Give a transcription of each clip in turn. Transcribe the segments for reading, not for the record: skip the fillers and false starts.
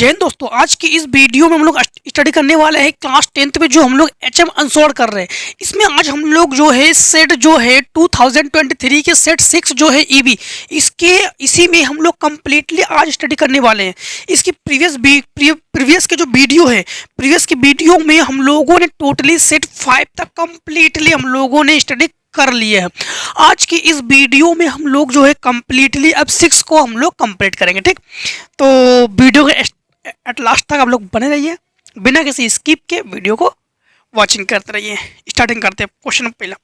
जय हिंद दोस्तों, आज की इस वीडियो में हम लोग स्टडी करने वाले हैं क्लास 10th में जो हम लोग एचएम अनसोर्ट कर रहे हैं। इसमें आज हम लोग जो है सेट जो है 2023 के सेट 6 जो है ईबी इसी में हम लोग कंप्लीटली आज स्टडी करने वाले हैं। इसकी प्रीवियस के जो वीडियो है, प्रीवियस की वीडियो में हम लोगों ने टोटली सेट 5 तक कंप्लीटली हम लोगों ने स्टडी कर लिए हैं। आज की इस वीडियो में हम लोग जो है कंप्लीटली अब 6 को हम लोग कंप्लीट करेंगे। ठीक, तो वीडियो के एट लास्ट तक आप लोग बने रहिए, बिना किसी स्किप के वीडियो को वॉचिंग करते रहिए। स्टार्टिंग करते हैं क्वेश्चन पहला।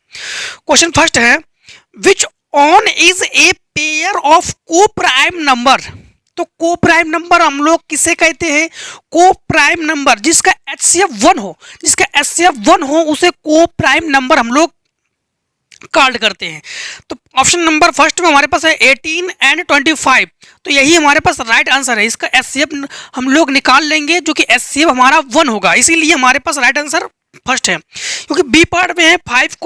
क्वेश्चन फर्स्ट है, which one is a pair of coprime number. तो को प्राइम नंबर हम लोग किसे कहते हैं? को प्राइम नंबर जिसका HCF 1 हो, जिसका HCF 1 हो उसे को प्राइम नंबर हम लोग कार्ड करते हैं। तो ऑप्शन नंबर फर्स्ट में हमारे पास है 18 एंड 25, तो यही हमारे पास राइट आंसर है। इसका HCF हम लोग निकाल लेंगे जो कि HCF हमारा 1 होगा, इसीलिए हमारे पास राइट आंसर फर्स्ट है। क्योंकि बी पार्ट में है 5,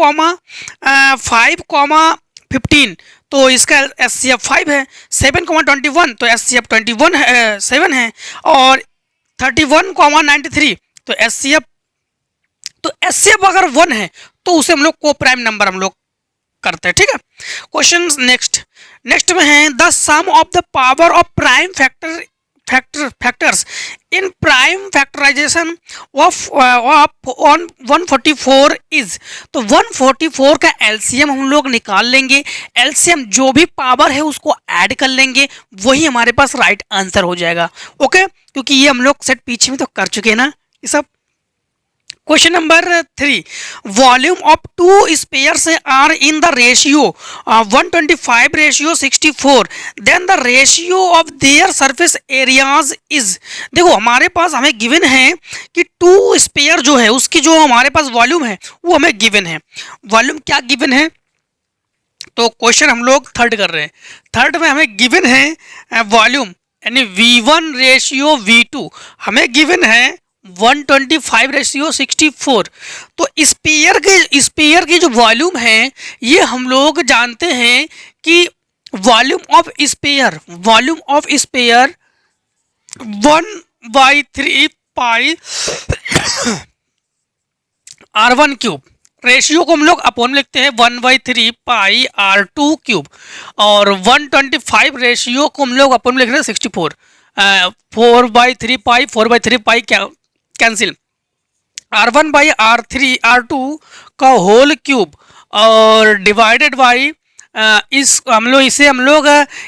15, तो इसका HCF 5 है। 7, 21 तो HCF 21 है, 7 है। और 31, 93 तो HCF अगर 1 है तो उसे हम लोग को प्राइम नंबर हम लोग करते हैं। ठीक है, क्वेश्चन नेक्स्ट में है, the sum of the power of prime factors in prime factorization of 144 is. तो 144 का LCM हम लोग निकाल लेंगे। LCM जो भी पावर है उसको ऐड कर लेंगे, वही हमारे पास राइट आंसर हो जाएगा। ओके, क्योंकि ये हम लोग सेट पीछे में तो कर चुके हैं ना ये सब। Question number 3, volume of 2 spheres are in the ratio 125:64, then the ratio of their surface areas is. देखो हमारे पास हमें गिवन है कि 2 स्पेयर जो है उसकी जो हमारे पास वॉल्यूम है वो हमें गिवन है। वॉल्यूम क्या गिवन है? तो क्वेश्चन हम लोग थर्ड कर रहे हैं। थर्ड में हमें गिवन है वॉल्यूम यानी V1 V2 हमें गिवन है 125:64। तो स्पेयर की जो वॉल्यूम है ये हम लोग जानते हैं कि volume of sphere 1/3 pi R1 cube. Ratio को हम लोग अपॉन में लिखते हैं 1/3 पाई R2 क्यूब, और 125 रेशियो को हम लोग अपॉन में लिख रहे हैं 64। 4/3 पाई कैंसिल, R1/R2 का होल क्यूब और डिवाइडेड बाई हम लोग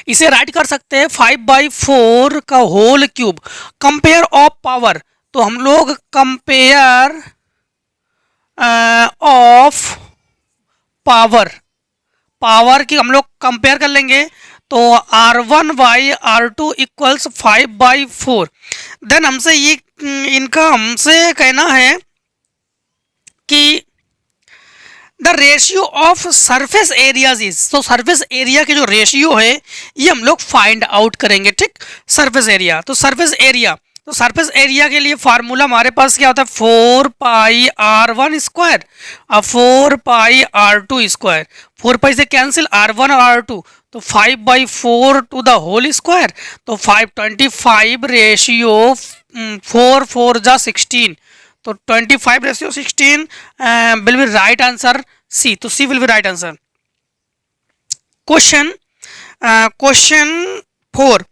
इसे राइट कर सकते हैं 5/4 का whole cube. Compare of power, तो हम लोग कंपेयर ऑफ पावर की हम लोग कंपेयर कर लेंगे, तो R1/R2 इक्वल्स 5/4। देन हमसे कहना है कि the ratio of surface areas is. तो सरफेस एरिया के जो रेशियो है ये हम लोग फाइंड आउट करेंगे। ठीक, सरफेस एरिया तो सरफेस एरिया के लिए फार्मूला हमारे पास क्या होता है? 4 पाई R1 स्क्वायर और 4 पाई R2 स्क्वायर। 4 पाई से कैंसिल R1 और R2, तो 5/4 टू द होल स्क्वायर, तो 525 रेशियो 4 जा 16, तो 25:16 will be right answer C। तो C will be right answer. Question 4,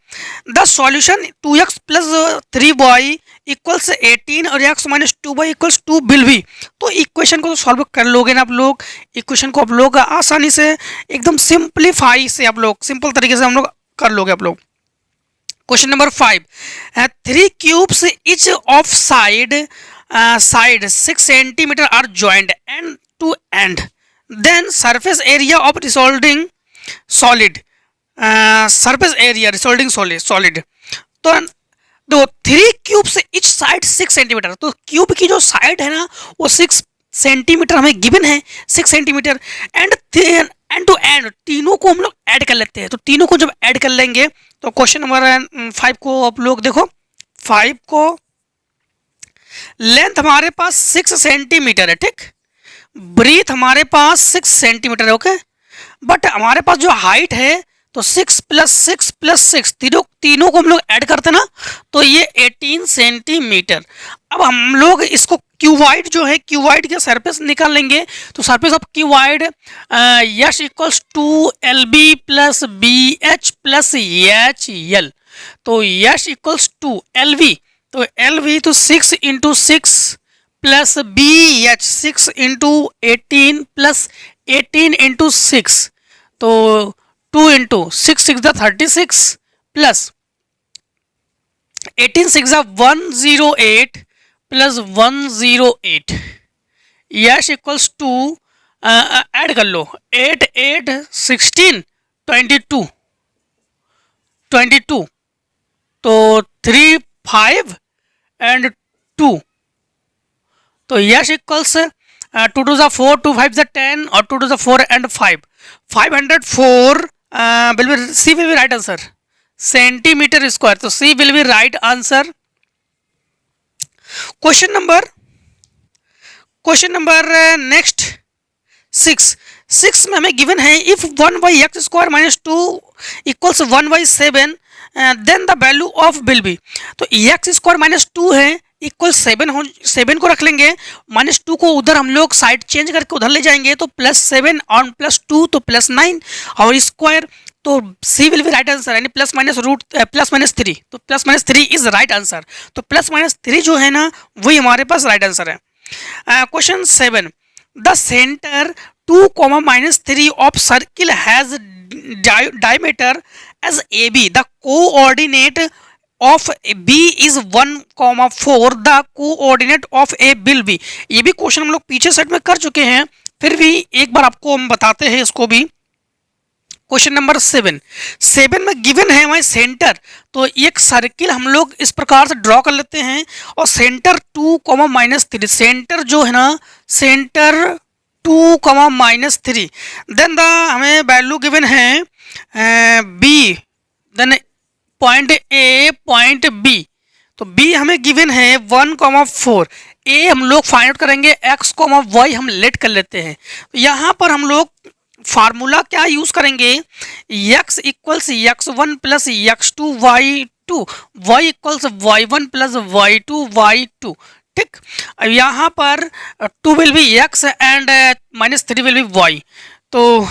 the solution 2x + 3y equals 18 और x - 2y equals 2 will be. तो equation को सॉल्व कर लोगे ना आप लोग, इक्वेशन को आप लोग आसानी से एकदम सिंपलीफाई से आप लोग सिंपल तरीके से हम लोग कर लोगे आप लोग। Question number 5, 3 cubes each of side 6 centimetre are joined end to end, then surface area of resolving solid solid. तो 3 क्यूब से इच साइड 6 सेंटीमीटर, तो क्यूब की जो साइड है ना वो 6 सेंटीमीटर हमें गिवन है, 6 सेंटीमीटर। एंड टू एंड, तीनों को हम लोग ऐड कर लेते हैं। तो तीनों को जब ऐड कर लेंगे तो क्वेश्चन नंबर 5 को आप लोग देखो। 5 को लेंथ हमारे पास 6 सेंटीमीटर है, ठीक, ब्रीथ हमारे पास 6 सेंटीमीटर है, ओके। बट हमारे पास जो हाइट है तो 6 प्लस 6 प्लस 6 तीनों को हम लोग ऐड करते ना, तो ये 18 सेंटीमीटर। अब हम लोग इसको क्यूवाइड जो है, क्यूवाइड के सरफेस निकाल लेंगे। तो surface of cuboid is equals to L B plus B H plus H L. तो is equals to L V, तो एल वी तो 6 into 6 plus B H 6 into 18 plus 18 into 6, तो 2 into 6 6 36 plus 18 6 108 plus 108 is equals to add कर लो 8 8 16 22 22, तो 3 5 and 2, तो is equals 2 to 4 2 5 10 और 2 to 4 and 5 504 C will be right answer centimetre square. तो C will be right answer। Question number next 6 में हमें given है if 1 by x square minus 2 equals 1 by 7 then the value of will be. तो x square minus 2 है equal 7 को रख लेंगे, minus 2 को उधर हम लोग साइड चेंज करके उधर ले जाएंगे, तो प्लस 7 और प्लस 2 तो प्लस 9 और स्क्वायर, तो C will be right answer, यानी प्लस माइनस 3, तो plus minus 3 is right answer. तो प्लस माइनस 3 जो है ना वही हमारे पास राइट आंसर है। Question 7, the centre 2, -3 of circle has diameter as AB, the coordinate of B is 1, 4, the coordinate of A will be। ये भी क्वेश्चन हम लोग पीछे सेट में कर चुके हैं, फिर भी एक बार आपको हम बताते हैं इसको भी। क्वेश्चन नंबर 7 में गिवन है हमारे सेंटर, तो एक सर्किल हम लोग इस प्रकार से ड्रॉ कर लेते हैं और सेंटर 2, -3, सेंटर जो है ना सेंटर 2, -3, देन द हमें वैल्यू गिवन है B, then point A point B, तो बी हमें गिवन है 1, 4, ए हम लोग फाइंड आउट करेंगे, x, y हम लेट कर लेते हैं। तो यहाँ पर हम लोग फार्मूला क्या यूज करेंगे, x equals x1 plus x2 y2, y equals y1 plus y2 y2, ठीक। अब यहाँ पर 2 will be x and -3 will be y, तो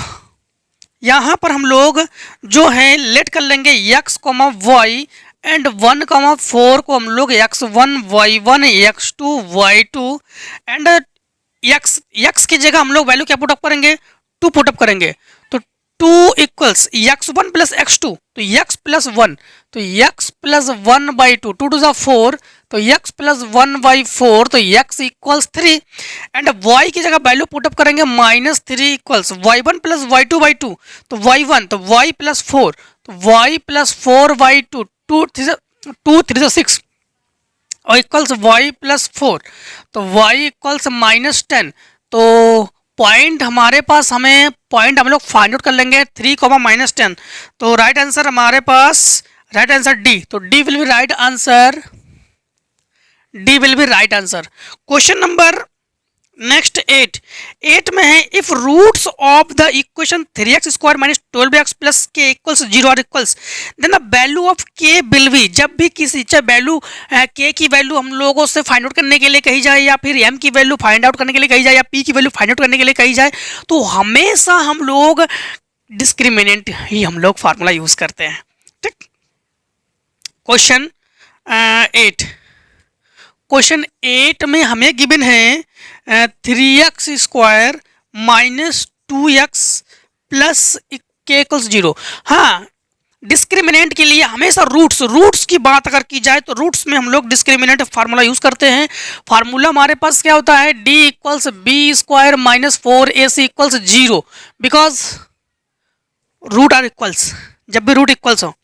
यहाँ पर हम लोग जो है लेट कर लेंगे x, y एंड 1, 4 को हम लोग x1 y1 x2 y2 and x की जगह हम लोग वैल्यू क्या पुटअप करेंगे, 2 पुटअप करेंगे, तो 2 इक्वल्स x1 प्लस x2, तो x प्लस 1, तो x प्लस 1 बाई 2, 2 to 4, तो x प्लस 1 बाई 4, तो x इक्वल्स 3 एंड y की जगह वैल्यू पुटअप करेंगे -3 equals y1 plus y2 by 2, तो y1, तो y प्लस 4, तो y प्लस 4 बाई 2, 2 3 6 और इक्वल्स y प्लस 4, तो y इक्वल्स -10, तो पॉइंट हमारे पास हमें पॉइंट हम लोग फाइंड आउट कर लेंगे 3, -10, तो राइट आंसर हमारे पास राइट आंसर डी, तो D will be right answer, D will be right answer. Question number next 8 में है if roots of the equation 3x square minus 12x plus k equals 0 और equals then the value of k will be. जब भी किसी चाहे value के की value हम लोगों से फाइंड आउट करने के लिए कही जाए या फिर m की वैल्यू फाइंड आउट करने के लिए कही जाए या p की वैल्यू फाइंड आउट करने के लिए कही जाए, तो हमेशा हम लोग डिस्क्रिमिनेंट ही हम लोग फार्मूला यूज करते हैं, ठीक। क्वेश्चन 8 में हमें गिवन है 3x square minus 2x plus k equals 0। हाँ, डिस्क्रिमिनेंट के लिए हमेशा रूट्स की बात अगर की जाए तो रूट्स में हम लोग डिस्क्रिमिनेंट फार्मूला यूज करते हैं। फार्मूला हमारे पास क्या होता है, d equals B square minus 4ac equals 0, because root are equals, जब भी रूट इक्वल्स हो।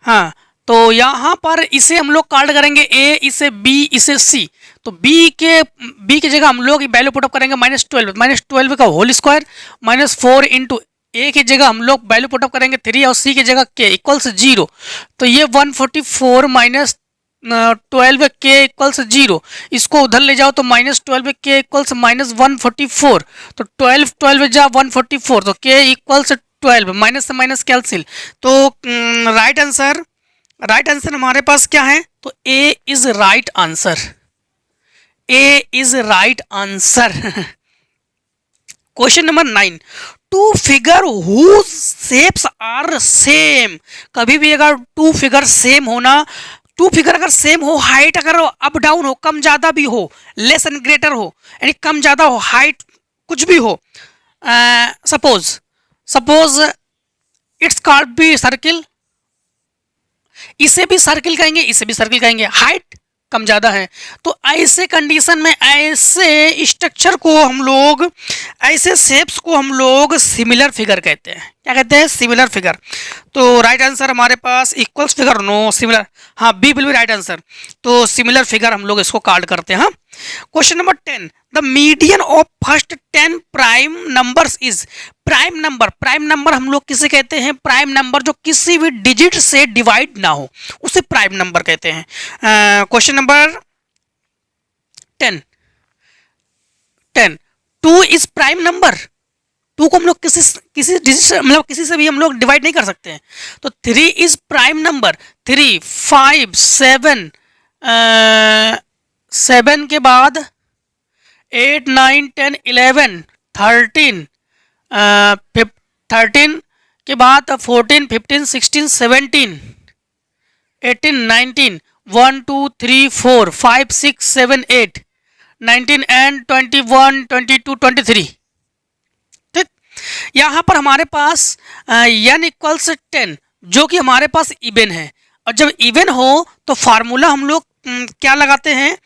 हाँ, तो यहाँ पर इसे हम लोग काल्ड करेंगे a, इसे b, इसे c, तो b की जगह हम लोग वैल्यू पुटअप करेंगे -12 का होल स्क्वायर -4 इंटू a की जगह हम लोग वैल्यू पुटअप करेंगे 3 और c की जगह k इक्वल्स 0, तो ये 144 माइनस 12 k इक्वल्स 0, इसको उधर ले जाओ तो -12 k इक्वल्स -144, तो 12 जा 144, तो k इक्वल्स 12, माइनस से माइनस कैंसिल। तो राइट आंसर हमारे पास क्या है? तो A is right answer, A is right answer. Question number 9, two figure whose shapes are same. कभी भी अगर टू फिगर सेम होना, टू फिगर अगर सेम हो, हाइट अगर अप डाउन हो, कम ज्यादा भी हो, लेस एंड ग्रेटर हो, यानी कम ज्यादा हो, हाइट कुछ भी हो, suppose it's called B circle, इसे भी सर्किल कहेंगे, इसे भी सर्किल कहेंगे, हाइट कम ज्यादा है। तो ऐसे कंडीशन में ऐसे स्ट्रक्चर को हम लोग, ऐसे शेप्स को हम लोग सिमिलर फिगर कहते हैं। क्या कहते हैं? Similar figure. तो राइट आंसर हमारे पास इक्वल्स फिगर, नो सिमिलर, हाँ B will be right answer. तो सिमिलर फिगर हम लोग इसको कॉल्ड करते हैं। हाँ, question number 10, the median of first 10 prime numbers is. Prime number हम लोग किसे कहते हैं? प्राइम नंबर जो किसी भी डिजिट से डिवाइड ना हो, उसे प्राइम नंबर कहते हैं। Question number 10, 2 is prime number. 2 को हम लोग किसी डिजिट से, मतलब किसी से भी हम लोग डिवाइड नहीं कर सकते हैं। तो 3 इज प्राइम नंबर। 3, 5, 7 के बाद 8, 9, 10, 11, 13, 13 के बाद 14, 15, 16, 17, 18, 19, 1, 2, 3, 4, 5, 6, 7, 8, 19 एंड 21, 22, 23। ठीक, यहाँ पर हमारे पास n इक्वल्स 10 जो कि हमारे पास इवन है, और जब इवन हो तो फार्मूला हम लोग क्या लगाते हैं?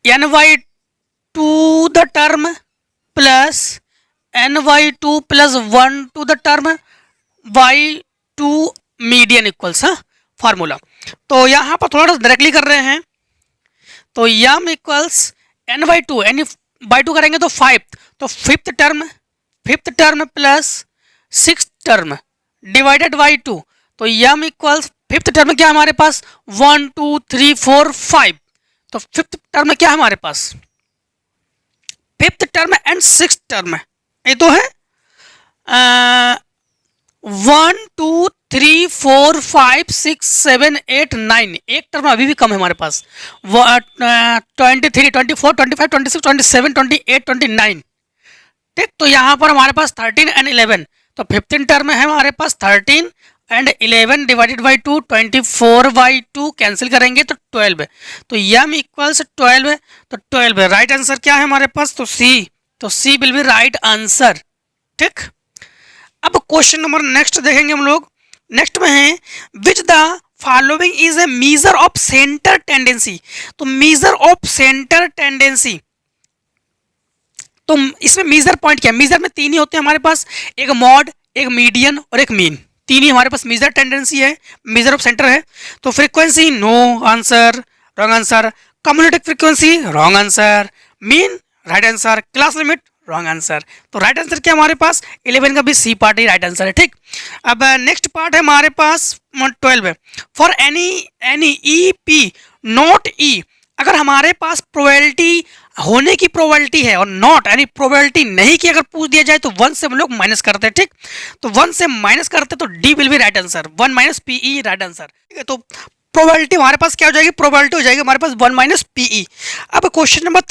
ny2 the term plus ny2 plus 1 to the term y2 median equals, हाँ फार्मूला। तो यहाँ पर थोड़ा डायरेक्टली कर रहे हैं। तो m equals n by two, n by two करेंगे तो 5, तो fifth term plus six term divided by 2। तो यम इक्वल्स फिफ्थ टर्म क्या है हमारे पास? 1, 2, 3, 4, 5। तो फिफ्थ टर्म क्या है हमारे पास? Fifth term and six term, ये तो है 1, 2, 3, 4, 5, 6, 7, 8, 9। एक टर्म अभी भी कम है हमारे पास, 23, 24, 25, 26, 27, 28, 29। ठीक, तो यहाँ पर हमारे पास 13 एंड 11। तो 15 टर्म है हमारे पास 13 and 11 divided by 2, 24 by 2 cancel करेंगे तो 12। तो यम इक्वल्स 12 है, तो 12 राइट आंसर क्या है हमारे पास? तो सी। तो C will be right answer. ठीक, अब क्वेश्चन नंबर नेक्स्ट देखेंगे हम लोग। नेक्स्ट में है which the following is a major of centre tendency. तो मेजर ऑफ सेंटर टेंडेंसी, तो इसमें मेजर पॉइंट क्या है? मेजर में तीन ही होते हैं हमारे पास, एक मॉड, एक मीडियन और एक मीन। तीन ही हमारे पास मेजर टेंडेंसी है, मेजर ऑफ सेंटर है। तो frequency no answer, wrong answer. Cumulative frequency wrong answer. Mean right answer. Class limit wrong answer. तो राइट आंसर क्या हमारे पास? 11 का भी सी पार्ट ही राइट आंसर है। ठीक, अब नेक्स्ट पार्ट है हमारे पास 12 for any E P not E. अगर हमारे पास प्रोबेबिलिटी होने की प्रोबेबिलिटी है और नॉट यानी प्रोबेबिलिटी नहीं की अगर पूछ दिया जाए तो 1 से हम लोग माइनस करते हैं। ठीक, तो 1 से माइनस करते तो D will be right answer, 1 minus PE right answer. ठीक है, तो प्रोबेबिलिटी हमारे पास क्या हो जाएगी? प्रोबेबिलिटी हो जाएगी हमारे पास 1 माइनस पीई। अब क्वेश्चन नंबर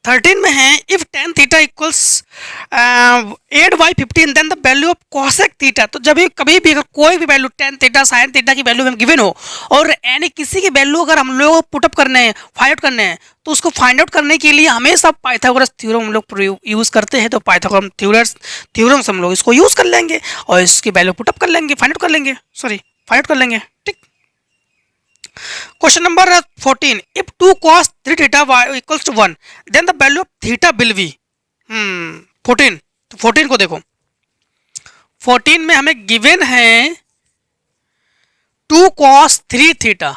13 में है if tan theta equals 8/15 then the value of cosec theta. तो जब भी कभी भी अगर कोई भी वैल्यू tan थीटा sin थीटा की वैल्यू में गिवन हो और यानी किसी की वैल्यू अगर हम लोग पुटअप करने हैं, फाइंड आउट करने हैं, तो उसको फाइंड आउट करने के लिए हमेशा पाइथागोरस थ्योरम हम लोग यूज़ करते हैं। तो पाइथागोरस थ्योरम से हम लोग इसको यूज़ कर लेंगे और इसकी वैल्यू पुटअप कर लेंगे, फाइंड आउट कर लेंगे। ठीक, question number 14 if 2 cos 3 theta equals to 1 then the value of theta will be 14। तो 14 को देखो, 14 में हमें गिवन है 2 cos 3 theta,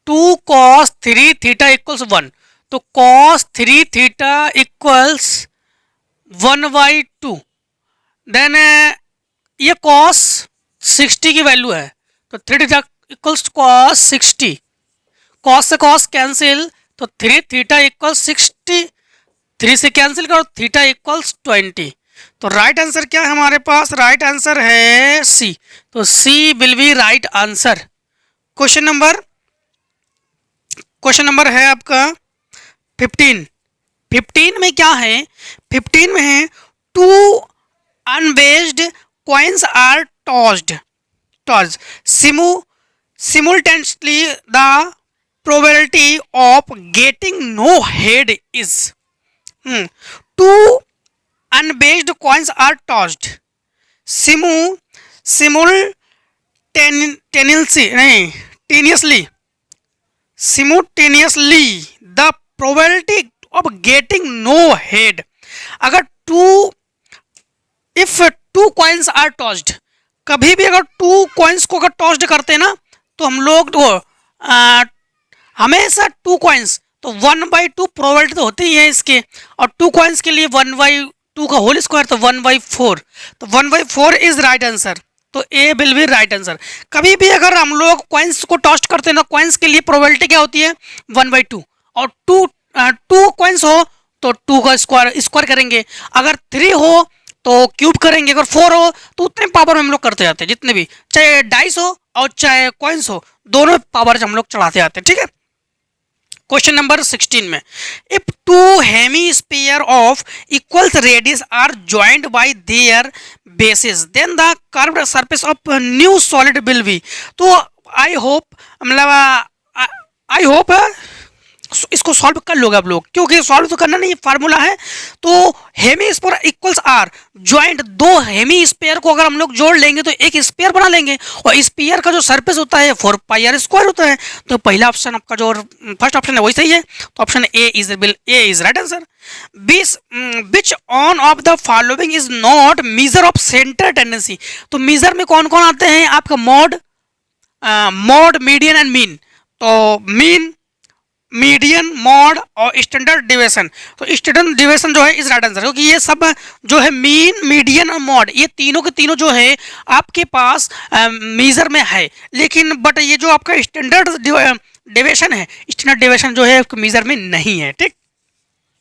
2 cos 3 theta equals 1। तो cos 3 थीटा इक्वल्स 1/2। देन ये cos 60 की वैल्यू है, तो 3 थीटा इक्वल्स cos 60। cos से cos कैंसिल, तो 3 थीटा इक्वल्स 60, 3 से कैंसिल करो, थीटा इक्वल्स 20। तो राइट आंसर क्या है हमारे पास? राइट आंसर है सी। तो C will be right answer. Question number है आपका 15। 15 में क्या है? 15 में है two unbiased coins are tossed simultaneously the probability of getting no head is two unbased coins are tossed simultaneously नहीं simultaneously the probability of getting no head। अगर if two coins are tossed, कभी भी अगर two coins को अगर tossed करते हैं ना तो हम लोग तो हमेशा टू कॉइन्स तो 1/2 प्रोबेबिलिटी तो होती ही है इसके, और टू कॉइन्स के लिए 1/2 का होल स्क्वायर तो 1/4, तो 1/4 इज राइट आंसर। तो ए विल बी राइट आंसर। कभी भी अगर हम लोग कॉइन्स को टॉस्ट करते हैं ना, कॉइन्स के लिए प्रोबेबिलिटी क्या होती है? 1/2, और टू कॉइन्स हो तो 2 का स्क्वायर करेंगे, अगर 3 हो तो क्यूब करेंगे, अगर 4 हो तो उतने पावर में हम लोग करते जाते हैं, जितने भी चाहे डाइस हो और चाहे कॉइन्स हो, दोनों पावर हम लोग चढ़ाते जाते हैं। ठीक है। क्वेश्चन नंबर 16 में, if two hemisphere of equal radius are joint by their basis then the curved surface of new solid will be. तो आई होप मतलब आई होप इसको सॉल्व कर लोगे आप लोग, क्योंकि सॉल्व तो करना नहीं, फार्मूला है। तो hemisphere equals are joint, दो हेमी स्फीयर को अगर हम लोग जोड़ लेंगे तो एक स्फीयर बना लेंगे, और स्फीयर का जो सरफेस होता है 4πr² होता है। तो पहला ऑप्शन आपका जो फर्स्ट ऑप्शन है वही सही है, तो option A is right answer. Which on off the following is not major of centre tendency. तो मेजर में कौन कौन आते हैं आपका? Mod, median and mean. तो मीडियन, मॉड और स्टैंडर्ड डिविएशन। तो स्टैंडर्ड डिविएशन जो है इस राइट आंसर, क्योंकि ये सब जो है मीन, मीडियन और मॉड, ये तीनों के तीनों जो है आपके पास मेजर में है, लेकिन बट ये जो आपका स्टैंडर्ड डिविएशन है, स्टैंडर्ड डिविएशन जो है मेजर में नहीं है। ठीक।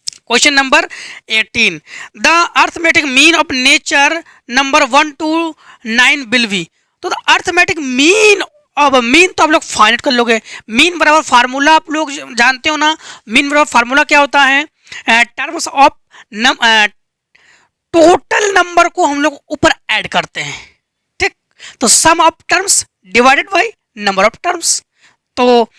Question number 18, the arithmetic mean of nature number 1 to 9 will be. तो द अर्थमेटिक मीन, अब मीन तो आप लोग फाइंड कर लोगे, मीन बराबर फार्मूला आप लोग जानते हो ना, मीन बराबर फार्मूला क्या होता है? टर्म्स ऑफ टोटल नंबर को हम लोग ऊपर ऐड करते हैं। ठीक। तो sum of terms divided by number of terms. तो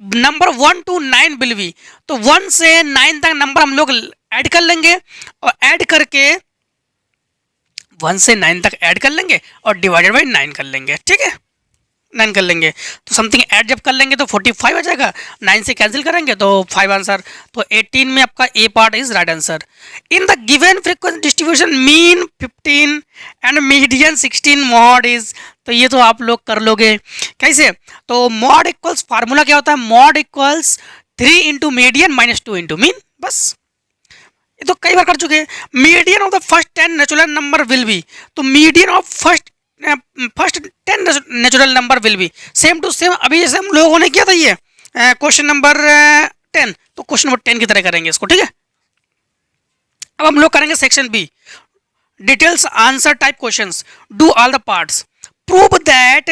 नंबर 1 to 9 विल बी, तो 1 से 9 तक नंबर हम लोग ऐड कर लेंगे, और ऐड करके 1 से 9 तक ऐड कर लेंगे और डिवाइडेड बाई 9 कर लेंगे। ठीक है, 9 कर लेंगे तो समथिंग ऐड जब कर लेंगे तो 45 आ जाएगा, 9 से कैंसिल करेंगे तो 5 आंसर। तो 18 में आपका A part is right answer. In the given frequency distribution mean 15 and median 16, mode is, तो ये तो आप लोग कर लोगे कैसे? तो मॉड इक्वल्स फार्मूला क्या होता है? Mode equals 3 into median minus 2 into mean, बस। ये तो कई बार कर चुके हैं। Median of the first 10 natural number will be, तो median of first 10 natural number will be, same to same अभी जैसे हम लोगों ने किया था ये क्वेश्चन नंबर 10, तो क्वेश्चन नंबर 10 की तरह करेंगे इसको। ठीक है। अब हम लोग करेंगे section B, details answer type questions, do all the parts. Prove that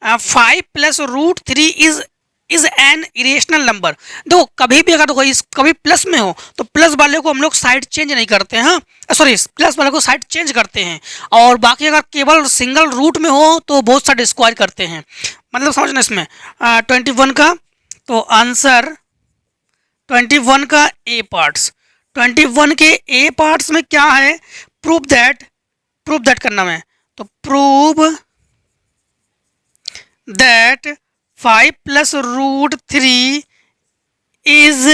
5 plus root 3 is an irrational number. देखो कभी भी अगर कोई कभी प्लस में हो तो प्लस वाले को हम लोग साइड चेंज नहीं करते हैं, सॉरी प्लस वाले को साइड चेंज करते हैं, और बाकी अगर केवल सिंगल रूट में हो तो बहुत सारे स्क्वायर करते हैं, मतलब समझना इसमें 21 का, तो आंसर 21 का ए पार्ट्स। 21 के ए पार्ट्स में क्या है? प्रूव दैट करना है, तो prove that 5 plus root 3 is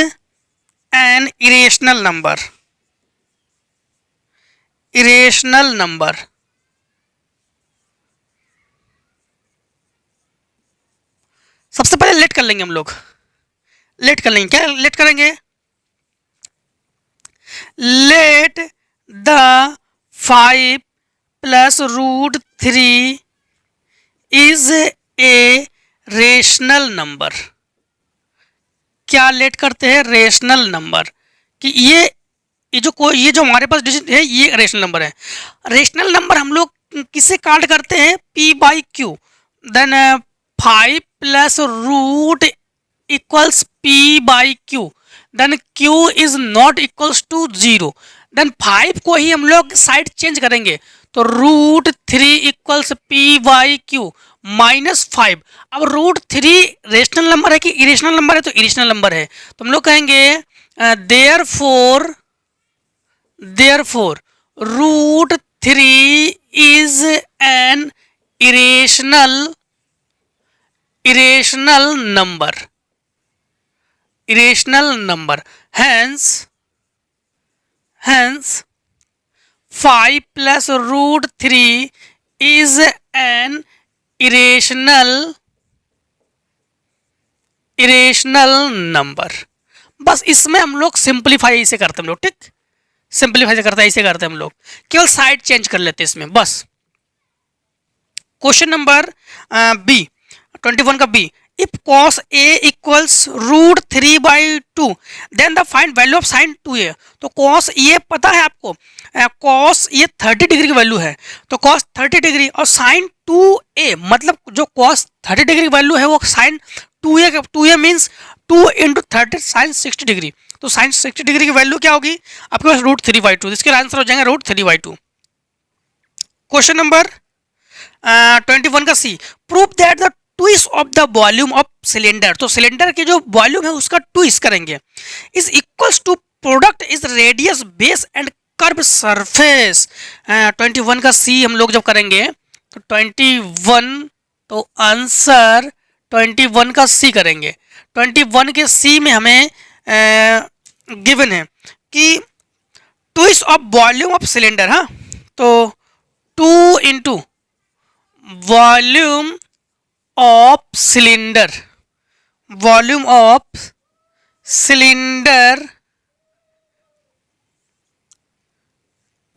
an irrational number. सबसे पहले लेट कर लेंगे हम लोग, क्या लेट करेंगे? Let the 5 plus root 3 is a rational number. क्या लेट करते हैं? रेशनल नंबर, कि ये ये जो हमारे पास डिजिट है ये रेशनल नंबर है। रेशनल नंबर हम लोग किससे काउंट करते हैं? p by q. Then 5 plus root equals p by q. Then q is not equals to 0। Then 5 को ही हम लोग साइड चेंज करेंगे तो root 3 equals p by q minus 5। अब रूट 3 रेशनल नंबर है कि इरेशनल नंबर है? तो इरेशनल नंबर है, तो हम लोग कहेंगे therefore root 3 is an irrational number. Hence 5 plus root 3 is an irrational number. बस इसमें हम लोग सिंप्लीफाई ऐसे करते हैं हम लोग, ठीक, सिंप्लीफाई ऐसे करते हैं हम लोग, केवल साइड चेंज कर लेते हैं इसमें बस। क्वेश्चन नंबर बी 21 का B, if cos a equals root 3 by 2 then the find value of sine 2a। तो cos ये पता है आपको, cos ये 30 डिग्री की वैल्यू है, तो cos 30 डिग्री और साइन 2a मतलब जो cos 30 डिग्री की वैल्यू है वो sine 2a means 2 into 30 sine 60 degree. तो साइन 60 डिग्री की वैल्यू क्या होगी आपके पास? Root 3 by 2। इसके आंसर हो जाएंगे रूट 3 बाई 2। क्वेश्चन नंबर 21 का C, prove that the twice of the volume of cylinder. तो सिलेंडर के जो वॉल्यूम है उसका ट्विस्ट करेंगे, is equals to product is radius base and curve surface. 21 का सी हम लोग जब करेंगे तो 21, तो आंसर 21 का सी करेंगे। 21 के सी में हमें गिवन है कि twice of volume of cylinder, हाँ, तो 2 into volume of cylinder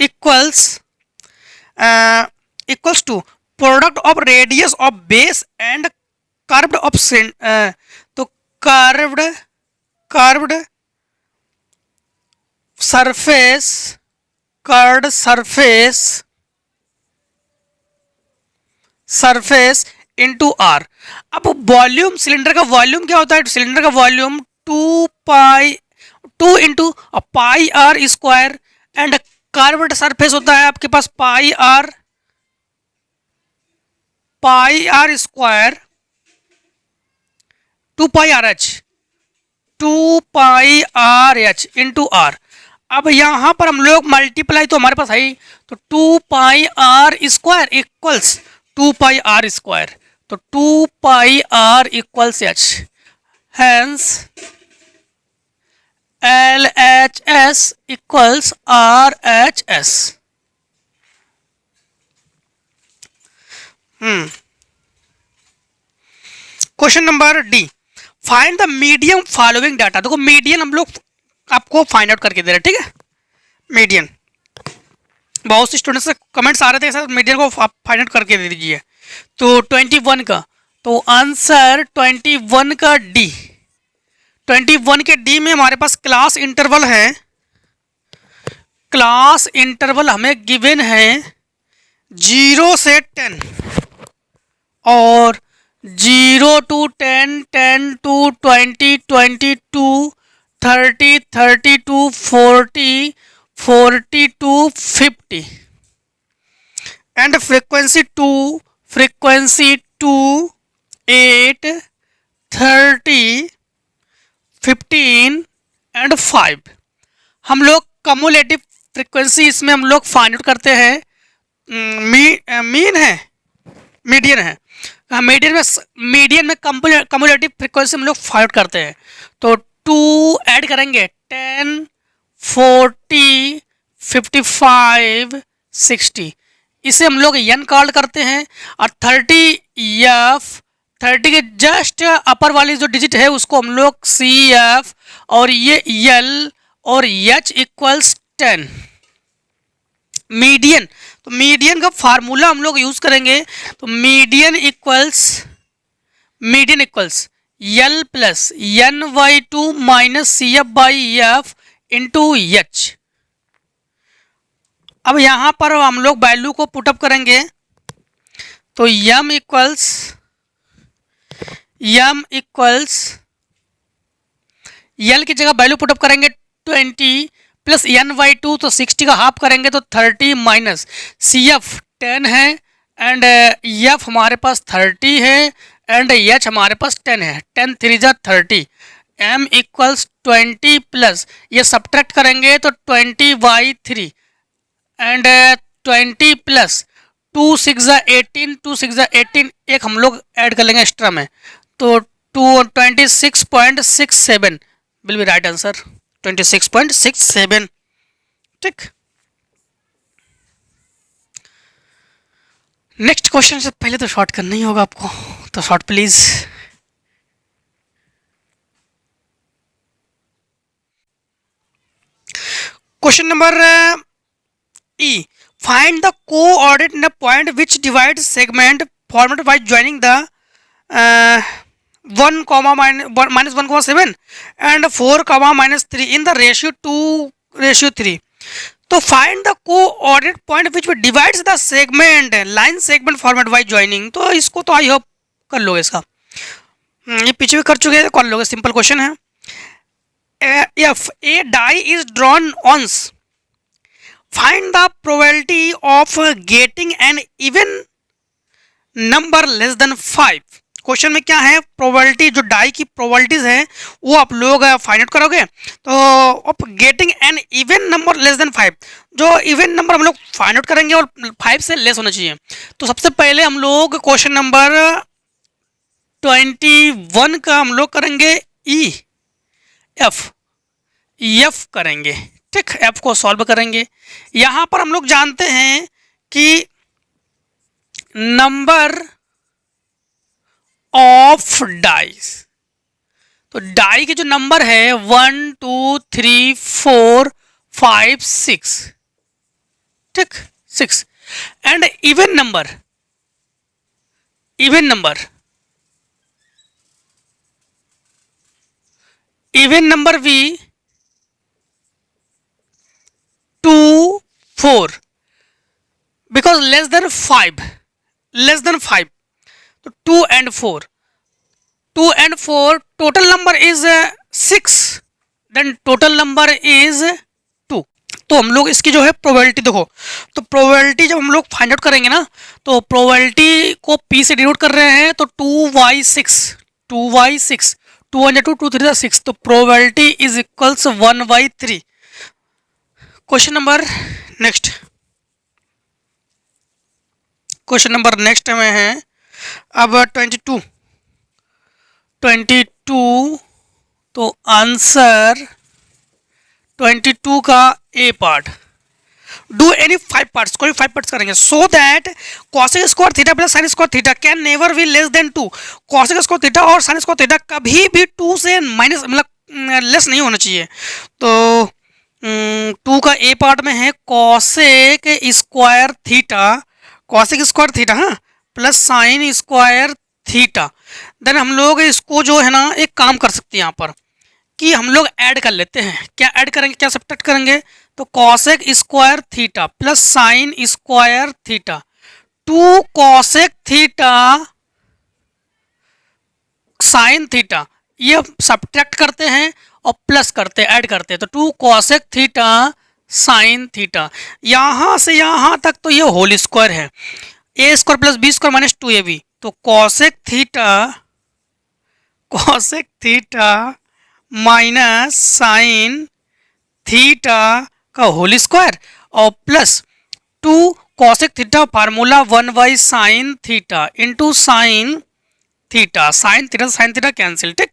equals to product of radius of base and curved of तो कर्व्ड सरफेस इंटू आर। अब वॉल्यूम, सिलेंडर का वॉल्यूम क्या होता है? सिलेंडर का volume 2 into pi r square and curved surface होता है आपके पास pi r square 2 pi r h into r. अब यहां पर हम लोग मल्टीप्लाई तो हमारे पास है, तो 2 pi r square equals 2 pi r square, तो 2 pi r equals h, hence L H S equals R H S. Question number D, find the medium following data. देखो मीडियन हम लोग आपको फाइंड आउट करके दे रहे हैं, ठीक है, मीडियन। बहुत से स्टूडेंट्स से कमेंट्स आ रहे थे सर मीडियन को आप फाइंड आउट करके दे दीजिए। तो 21 का, तो आंसर 21 का डी। 21 के डी में हमारे पास क्लास इंटरवल है, क्लास इंटरवल हमें गिवन है 0 से 10 और 0 to 10, 10 to 20, 22, 30, 30 to 40, 40 to 50 and frequency 2, 8, 30, 15 and 5। हम लोग कम्युलेटिव फ्रीक्वेंसी इसमें हम लोग फाइंड आउट करते हैं, मीन है, मीडियन है, मीडियन में कम्युलेटिव फ्रीक्वेंसी हम लोग फाइंड आउट करते हैं। तो 2 ऐड करेंगे 10, 40, 55, 60, इसे हम लोग एन कॉल करते हैं। और 30 के जस्ट अपर वाली जो डिजिट है उसको हम लोग सी एफ और ये एल और एच इक्वल्स 10। मीडियन, तो मीडियन का फार्मूला हम लोग यूज करेंगे, तो median equals L plus N by 2 minus C F by F into H. अब यहाँ पर हम लोग वैल्यू को पुटअप करेंगे तो m इक्वल्स l की जगह वैल्यू पुटअप करेंगे 20 प्लस n/2 तो 60 का हाफ करेंगे तो 30 माइनस CF 10 है एंड F हमारे पास 30 है एंड H हमारे पास 10 है। 10 3 जा 30 m इक्वल्स 20 प्लस ये सब्ट्रैक्ट करेंगे तो 20/3 एंड 20 प्लस 2 6 जा 18 2 6 जा 18 एक हम लोग ऐड कर लेंगे एक्स्ट्रा में तो 26.67 विल बी राइट आंसर 26.67। ठीक, नेक्स्ट क्वेश्चन से पहले तो शॉर्ट करना ही होगा आपको, तो short please. Question number E, find the coordinate in a point which divides segment formed by joining the 1, minus 1,7 and 4, -3 in the ratio 2:3. तो find the coordinate point which divides the segment line segment formed by joining। तो इसको तो I hope कर लोगे, इसका ये पीछे भी कर चुके हैं, कर लोगे, सिंपल क्वेश्चन है। If a die is drawn once, find the probability of getting an even number less than 5। Question में क्या है, प्रोबेबिलिटी, जो डाई की प्रोबेबिलिटीज है वो आप लोग फाइंड आउट करोगे। तो of getting an even number less than 5, जो इवन नंबर हम लोग फाइंड आउट करेंगे और 5 से लेस होना चाहिए। तो सबसे पहले हम लोग क्वेश्चन नंबर 21 का हम लोग करेंगे एफ करेंगे। ठीक, एफ को सॉल्व करेंगे। यहां पर हम लोग जानते हैं कि नंबर ऑफ डाइस, तो डाई के जो नंबर है 1 2 3 4 5 6, ठीक 6, एंड इवन नंबर भी 2 4 बिकॉज लेस देन 5 तो 2 and 4 total number is 6, then total number is 2। तो हम लोग इसकी जो है प्रोबेबिलिटी देखो, तो प्रोबेबिलिटी जब हम लोग फाइंड आउट करेंगे ना, तो प्रोबेबिलिटी को p से डिनोट कर रहे हैं, तो 2/6 2 1 2 2 3 6, तो probability is equals 1/3। Question number next में है अब 22, तो आंसर 22 का ए पार्ट, डू एनी 5 पार्ट्स, कोई 5 पार्ट्स करेंगे, so that cosec square theta plus sine square theta can never be less than 2। Cosec square theta और साइन स्क्वायर थीटा कभी भी 2 से माइनस मतलब लेस नहीं होना चाहिए। तो 2 का ए पार्ट में है कॉसेक स्क्वायर थीटा हाँ plus sine square theta. Then हम लोग इसको जो है ना एक काम कर सकते हैं यहाँ पर कि हम लोग ऐड कर लेते हैं। क्या ऐड करेंगे, क्या सब्ट्रैक्ट करेंगे, तो cosec square theta plus sine square theta, 2 cosec theta sine theta, ये सब्ट्रैक्ट करते हैं और प्लस करते हैं, ऐड करते हैं, तो 2 कॉसेक थीटा साइन थीटा। यहां से यहां तक तो ये होल स्क्वायर है, a square plus B square minus 2ab, तो cosec theta minus sine theta का होल स्क्वायर और plus 2 cosec theta formula 1/sin theta into sine theta cancel. ठीक,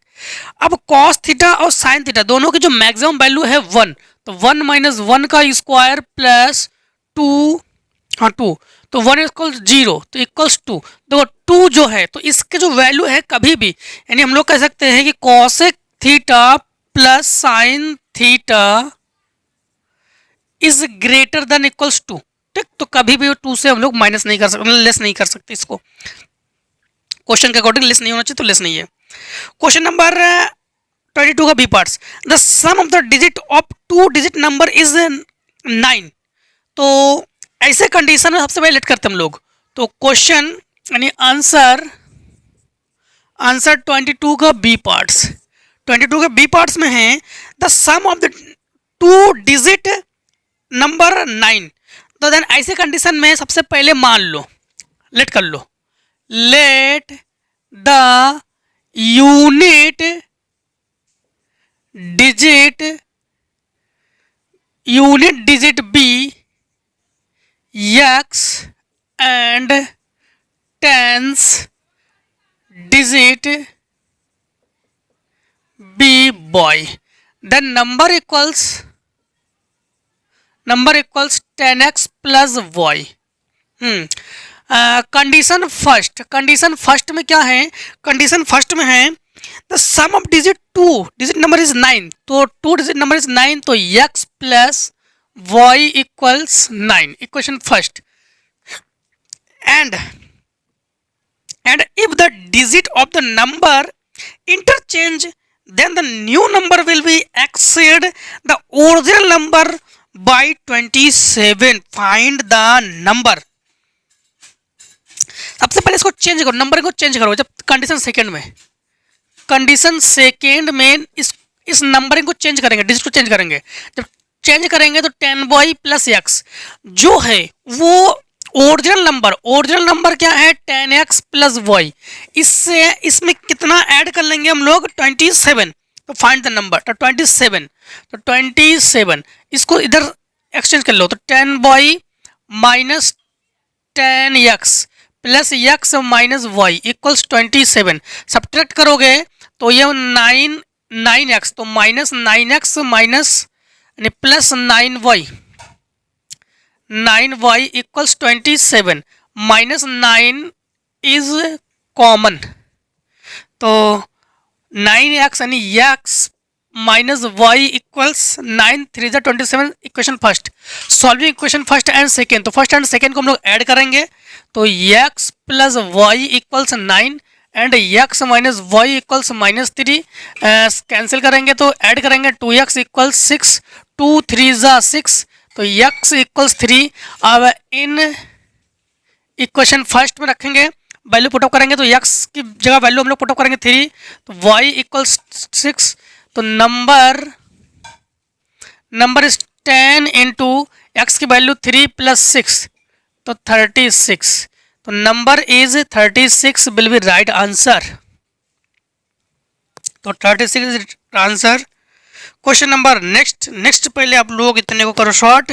अब कॉस थीटा और साइन थीटा दोनों की जो मैक्सिमम वैल्यू है 1, तो 1 - 1 का स्क्वायर प्लस 2 तो 1 इक्वल्स 0 तो इक्वल्स 2। देखो 2 जो है तो इसके जो वैल्यू है कभी भी, यानी हम लोग कह सकते हैं कि cosec theta plus sine theta is greater than equals 2। ठीक, तो कभी भी 2 से हम लोग माइनस नहीं कर सकते, लेस नहीं कर सकते, इसको क्वेश्चन के अकॉर्डिंग लेस नहीं होना चाहिए, तो लेस नहीं है। क्वेश्चन नंबर 22 का B parts, the sum of the digit of 2 digit number is 9। तो ऐसे कंडीशन में सबसे पहले लेट करते हैं हम लोग। तो क्वेश्चन यानी आंसर 22 का बी पार्ट्स, 22 के बी पार्ट्स में है the sum of the 2 digit number 9। तो देन ऐसे कंडीशन में सबसे पहले मान लो, लेट कर लो, let the unit digit be x and tens digit b boy, then number equals 10x plus y। Condition first में क्या है, कंडीशन फर्स्ट में है the sum of digit number is 9। तो 2 डिजिट नंबर इज 9, तो x plus y equals 9, equation first. and if the digit of the number interchange, then the new number will be exceed the original number by 27। find the number। सबसे पहले इसको change करो, number को change करो। जब condition second में इस numbering को चेंज करेंगे, डिजिट को चेंज करेंगे। जब चेंज करेंगे तो 10y प्लस एक्स जो है वो ओरिजिनल नंबर क्या है 10x प्लस वाई। इससे इसमें कितना ऐड कर लेंगे हम लोग 27। तो फाइंड द नंबर, तो 27 इसको इधर एक्सचेंज कर लो। तो 10y minus 10x plus x minus y equals 27। Subtract करोगे तो ये 9x, तो minus 9x minus plus 9y equals 27। Minus 9 is common, तो 9x यानी x minus y equals 9 3 27। Equation first, solving equation first and second. तो first and second को हम लोग ऐड करेंगे तो x plus y equals 9 and x minus y equals minus 3। Cancel करेंगे तो ऐड करेंगे 2x इक्वल्स 6, 2 3 ज़ा 6, तो x इक्वल्स 3। अब इन इक्वेशन फर्स्ट में रखेंगे, वैल्यू पुटअप करेंगे तो x की जगह वैल्यू हम लोग पुटअप करेंगे 3, तो y इक्वल्स 6। तो नंबर इज 10 इंटू एक्स की वैल्यू 3 प्लस 6, तो 36। तो number is 36 will be right answer. तो 36 is answer. Question number next पहले आप लोग इतने को करो शॉर्ट।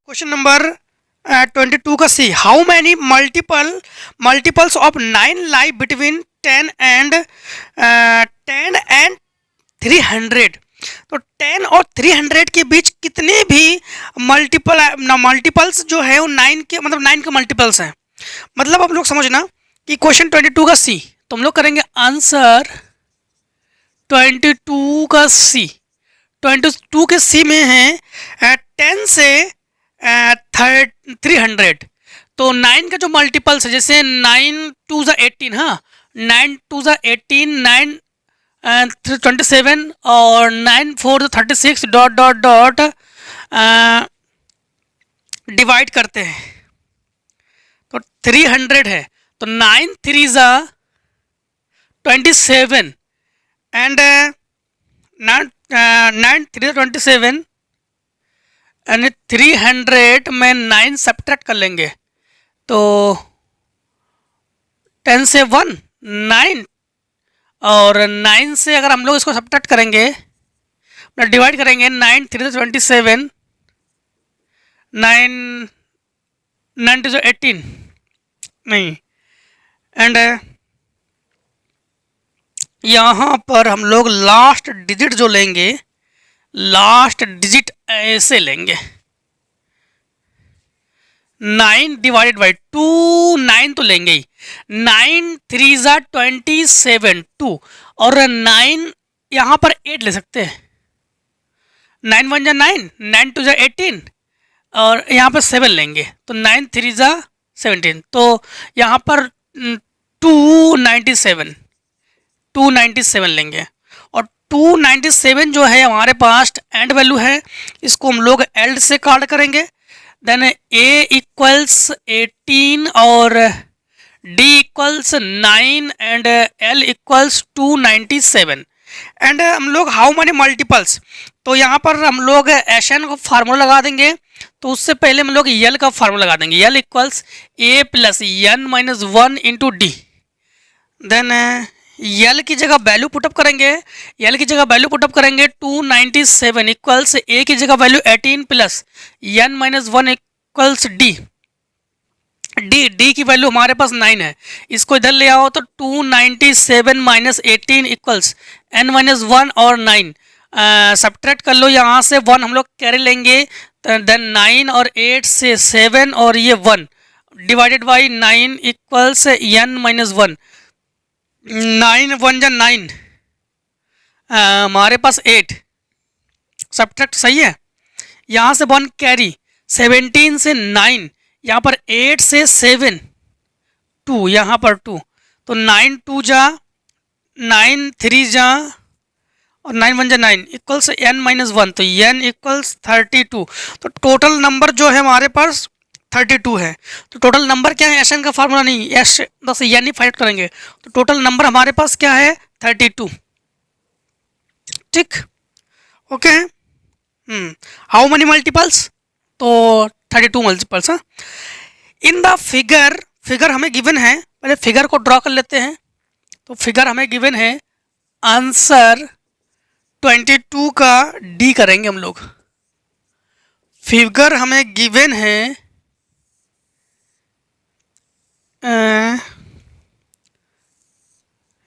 क्वेश्चन नंबर 22 का C, how many multiples of 9 lie between 10 and 300। तो 10 और 300 के बीच कितने भी मल्टीपल्स जो है वो 9 के, मतलब 9 के मल्टीपल्स हैं। मतलब आप लोग समझना कि क्वेश्चन 22 का सी, तो हम लोग करेंगे आंसर 22 का सी। 22 के सी में है 10 से 300। तो 9 का जो मल्टीपल्स है, जैसे 9 2 ज़ा 18, हाँ 9 2 ज़ा 18, 9 27 और 9 4 36 डॉट डॉट डॉट डिवाइड करते हैं तो 300 है। तो 9 3 ज़ा 27 एंड 9 3 27 एंड 300 में 9 सब्ट्रैक्ट कर लेंगे तो 10 से 1 9, और 9 से अगर हम लोग इसको सब्ट्रैक्ट करेंगे, डिवाइड करेंगे 9 3 27, 9 9 2 18 नहीं, एंड यहाँ पर हम लोग लास्ट डिजिट जो लेंगे, लास्ट डिजिट ऐसे लेंगे 9 डिवाइडेड बाई 2, 9 तो लेंगे ही, 9 3 ज़ा 27 2, और 9 यहाँ पर 8 ले सकते हैं, 9 1 ज़ा 9, 9 2 ज़ा 18, और यहाँ पर 7 लेंगे तो 9 3 ज़ा 17। तो यहाँ पर 297 लेंगे, और 297 जो है हमारे पास एंड वैल्यू है, इसको हम लोग एल्ड से काट करेंगे। देन ए इक्वल्स 18 और D equals 9 and L equals 297 and हम लोग हाउ मनी मल्टीपल्स, तो यहाँ पर हम लोग एस एन का फार्मूला लगा देंगे। तो उससे पहले हम लोग यल का फार्मूला लगा देंगे, l equals a plus n minus 1 into d. Then l की जगह वैल्यू पुटअप करेंगे, यल की जगह वैल्यू पुटअप करेंगे 297 इक्वल्स ए की जगह value 18 plus n minus 1 equals d. D की वैल्यू हमारे पास 9 है, इसको इधर ले आओ तो 297 माइनस 18 इक्वल्स एन माइनस 1 और 9 सब्ट्रैक्ट कर लो, यहाँ से 1 हम लोग कैरी लेंगे। देन 9 और 8 से 7 और ये 1 divided by 9 equals n minus 1। 9 1 जा 9, हमारे पास 8 सब्ट्रैक्ट सही है। यहाँ से 1 कैरी, 17 से 9, यहाँ पर 8 से 7 2, यहाँ पर 2, तो 9 2 जा 9 3 जा और 9 1 जा 9 इक्वल्स एन माइनस 1, तो एन इक्वल्स 32। तो टोटल नंबर जो है हमारे पास 32 है। तो टोटल नंबर क्या है, एस एन का फार्मूला नहीं, एस बस एन ही फाइंड करेंगे। तो टोटल नंबर हमारे पास क्या है 32। ठीक, ओके। हाउ मनी मल्टीपल्स, तो 32 मल्टीपल्स। हाँ, इन द फिगर हमें गिवन है, पहले फिगर को ड्रॉ कर लेते हैं। तो फिगर हमें गिवन है, आंसर 22 का डी करेंगे हम लोग। फिगर हमें गिवन है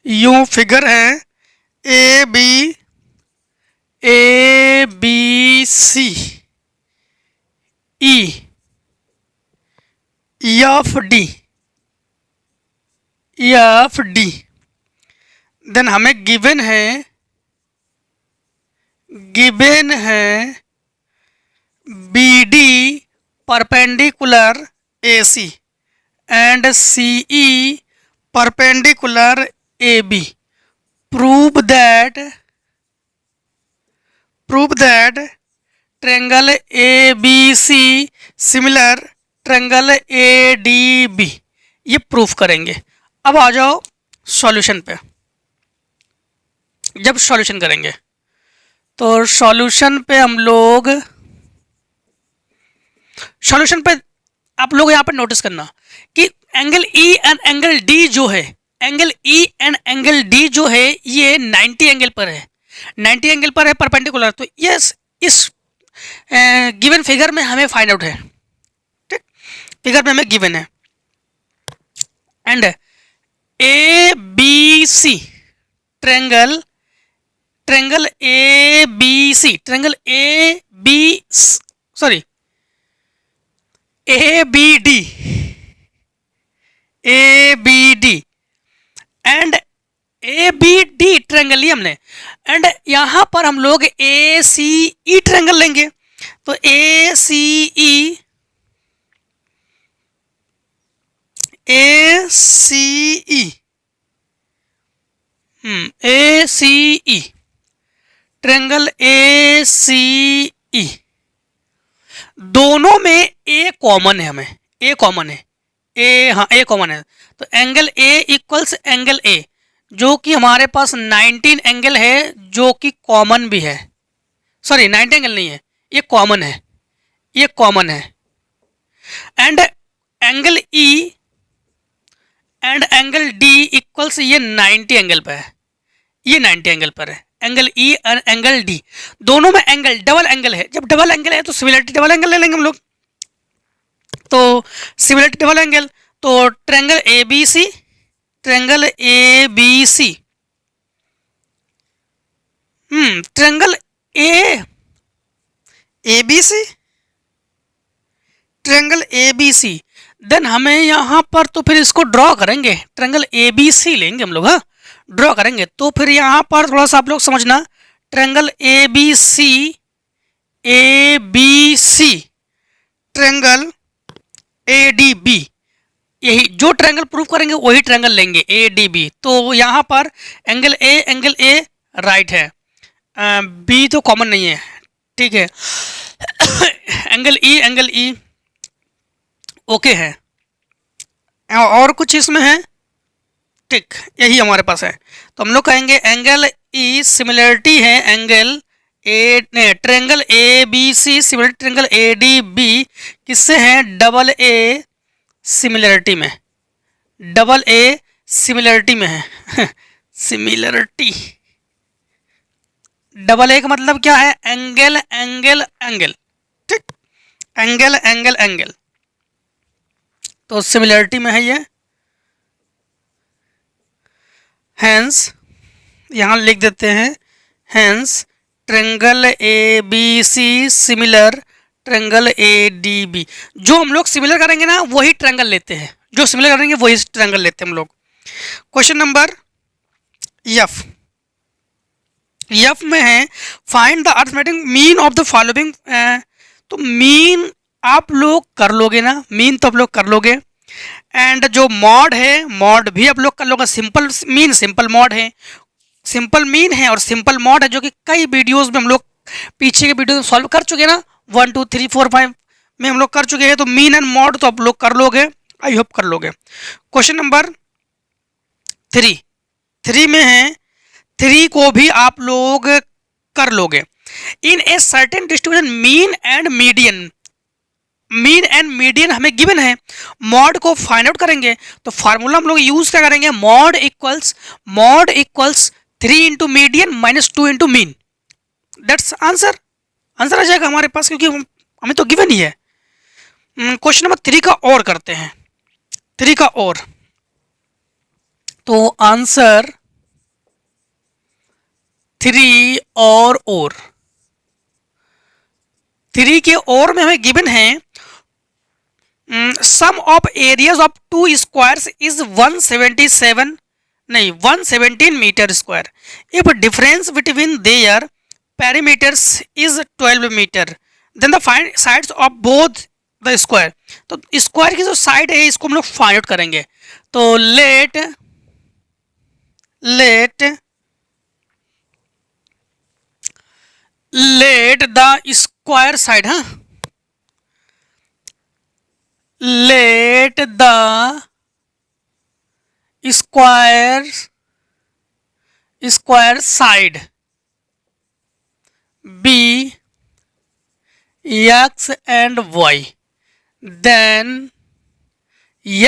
यूं फिगर है A B C E F D. Then हमें गिवन है B D perpendicular A C and C E perpendicular A B. Prove that triangle A B C similar triangle A D B, ये proof करेंगे। अब आ जाओ solution पे। जब solution करेंगे तो सॉल्यूशन पे हम लोग आप लोग यहाँ पर नोटिस करना कि angle E and angle D जो है, angle E and angle D जो है ये 90 एंगल पर है, 90 एंगल पर है परपेंडिकुलर। तो यस, इस गिवन फिगर में हमें फाइंड आउट है। ठीक, फिगर में हमें गिवन है and A B C triangle A B C, triangle A B D and A B D triangle लिया हमने एंड यहाँ पर हम लोग ए सी ई ट्रायंगल लेंगे। तो ए सी ई ट्रायंगल ए सी ई, दोनों में ए कॉमन है, हमें ए कॉमन है, ए कॉमन है। तो angle A equals angle A जो कि हमारे पास 19 एंगल है, जो कि कॉमन भी है। सॉरी, 19 एंगल नहीं है, ये कॉमन है, and angle E and angle D equals ये 90 एंगल पर है, ये 90 एंगल पर है। एंगल ई और एंगल डी दोनों में एंगल डबल एंगल है। जब डबल एंगल है तो सिमिलरिटी डबल एंगल ले लेंगे हम लोग। तो सिमिलरिटी डबल एंगल, तो triangle A B C triangle A B C, then हमें यहाँ पर तो फिर इसको ड्रॉ करेंगे, ट्रायंगल ए बी सी लेंगे हम लोग। हाँ, ड्रॉ करेंगे। तो फिर यहाँ पर थोड़ा सा आप लोग समझना, triangle A B C triangle A D B, यही जो ट्रायंगल प्रूव करेंगे वही ट्रायंगल लेंगे ए डी बी। तो यहाँ पर एंगल ए राइट है, बी तो कॉमन नहीं है, ठीक है। एंगल ई ओके है, और कुछ इसमें है, ठीक, यही हमारे पास है। तो हम लोग कहेंगे एंगल ई सिमिलरिटी है angle A, triangle A B C similar triangle A D B किससे है, डबल ए सिमिलरिटी में, डबल ए सिमिलरिटी में है। सिमिलरिटी, डबल ए का मतलब क्या है, एंगल एंगल एंगल, ठीक, एंगल एंगल एंगल, तो सिमिलरिटी में है ये। हैंस यहाँ लिख देते हैं, hence triangle A B C similar triangle A D B. जो हम लोग सिमिलर करेंगे ना वही ट्रेंगल लेते हैं, जो सिमिलर करेंगे वही ट्रेंगल लेते हैं हम लोग। क्वेश्चन नंबर एफ, एफ में है find the arithmetic mean of the following. तो मीन आप लोग कर लोगे ना, मीन तो आप लोग कर लोगे, एंड जो मॉड है मॉड भी आप लोग कर लोगे। सिंपल मीन सिंपल मॉड है, सिंपल मीन है और सिंपल मॉड है, जो कि कई वीडियोस में हम लोग पीछे के वीडियो में सॉल्व कर चुके हैं ना, 1 2 3 4 5 में हम लोग कर चुके हैं। तो मीन एंड मॉड तो आप लोग कर लोगे, आई होप कर लोगे। क्वेश्चन नंबर 3 में है, 3 को भी आप लोग कर लोगे। In a certain distribution mean and median, mean and median हमें गिवन है, मॉड को फाइंड आउट करेंगे। तो फार्मूला हम लोग यूज क्या करेंगे, mode equals 3 into median minus 2 into mean, that's answer. Answer आ जाएगा हमारे पास, क्योंकि हमें तो गिवन ही है। क्वेश्चन नंबर 3 का और करते हैं, 3 का और, तो आंसर 3 और 3 के और में हमें गिवन है sum of areas of 2 squares is 117 meter square. If difference between their perimeters is 12 meter, then the find sides of both the square. तो स्क्वायर की जो साइड है इसको हम लोग फाइंड आउट करेंगे। तो लेट द स्क्वायर साइड, हाँ, let the square side be x and y, then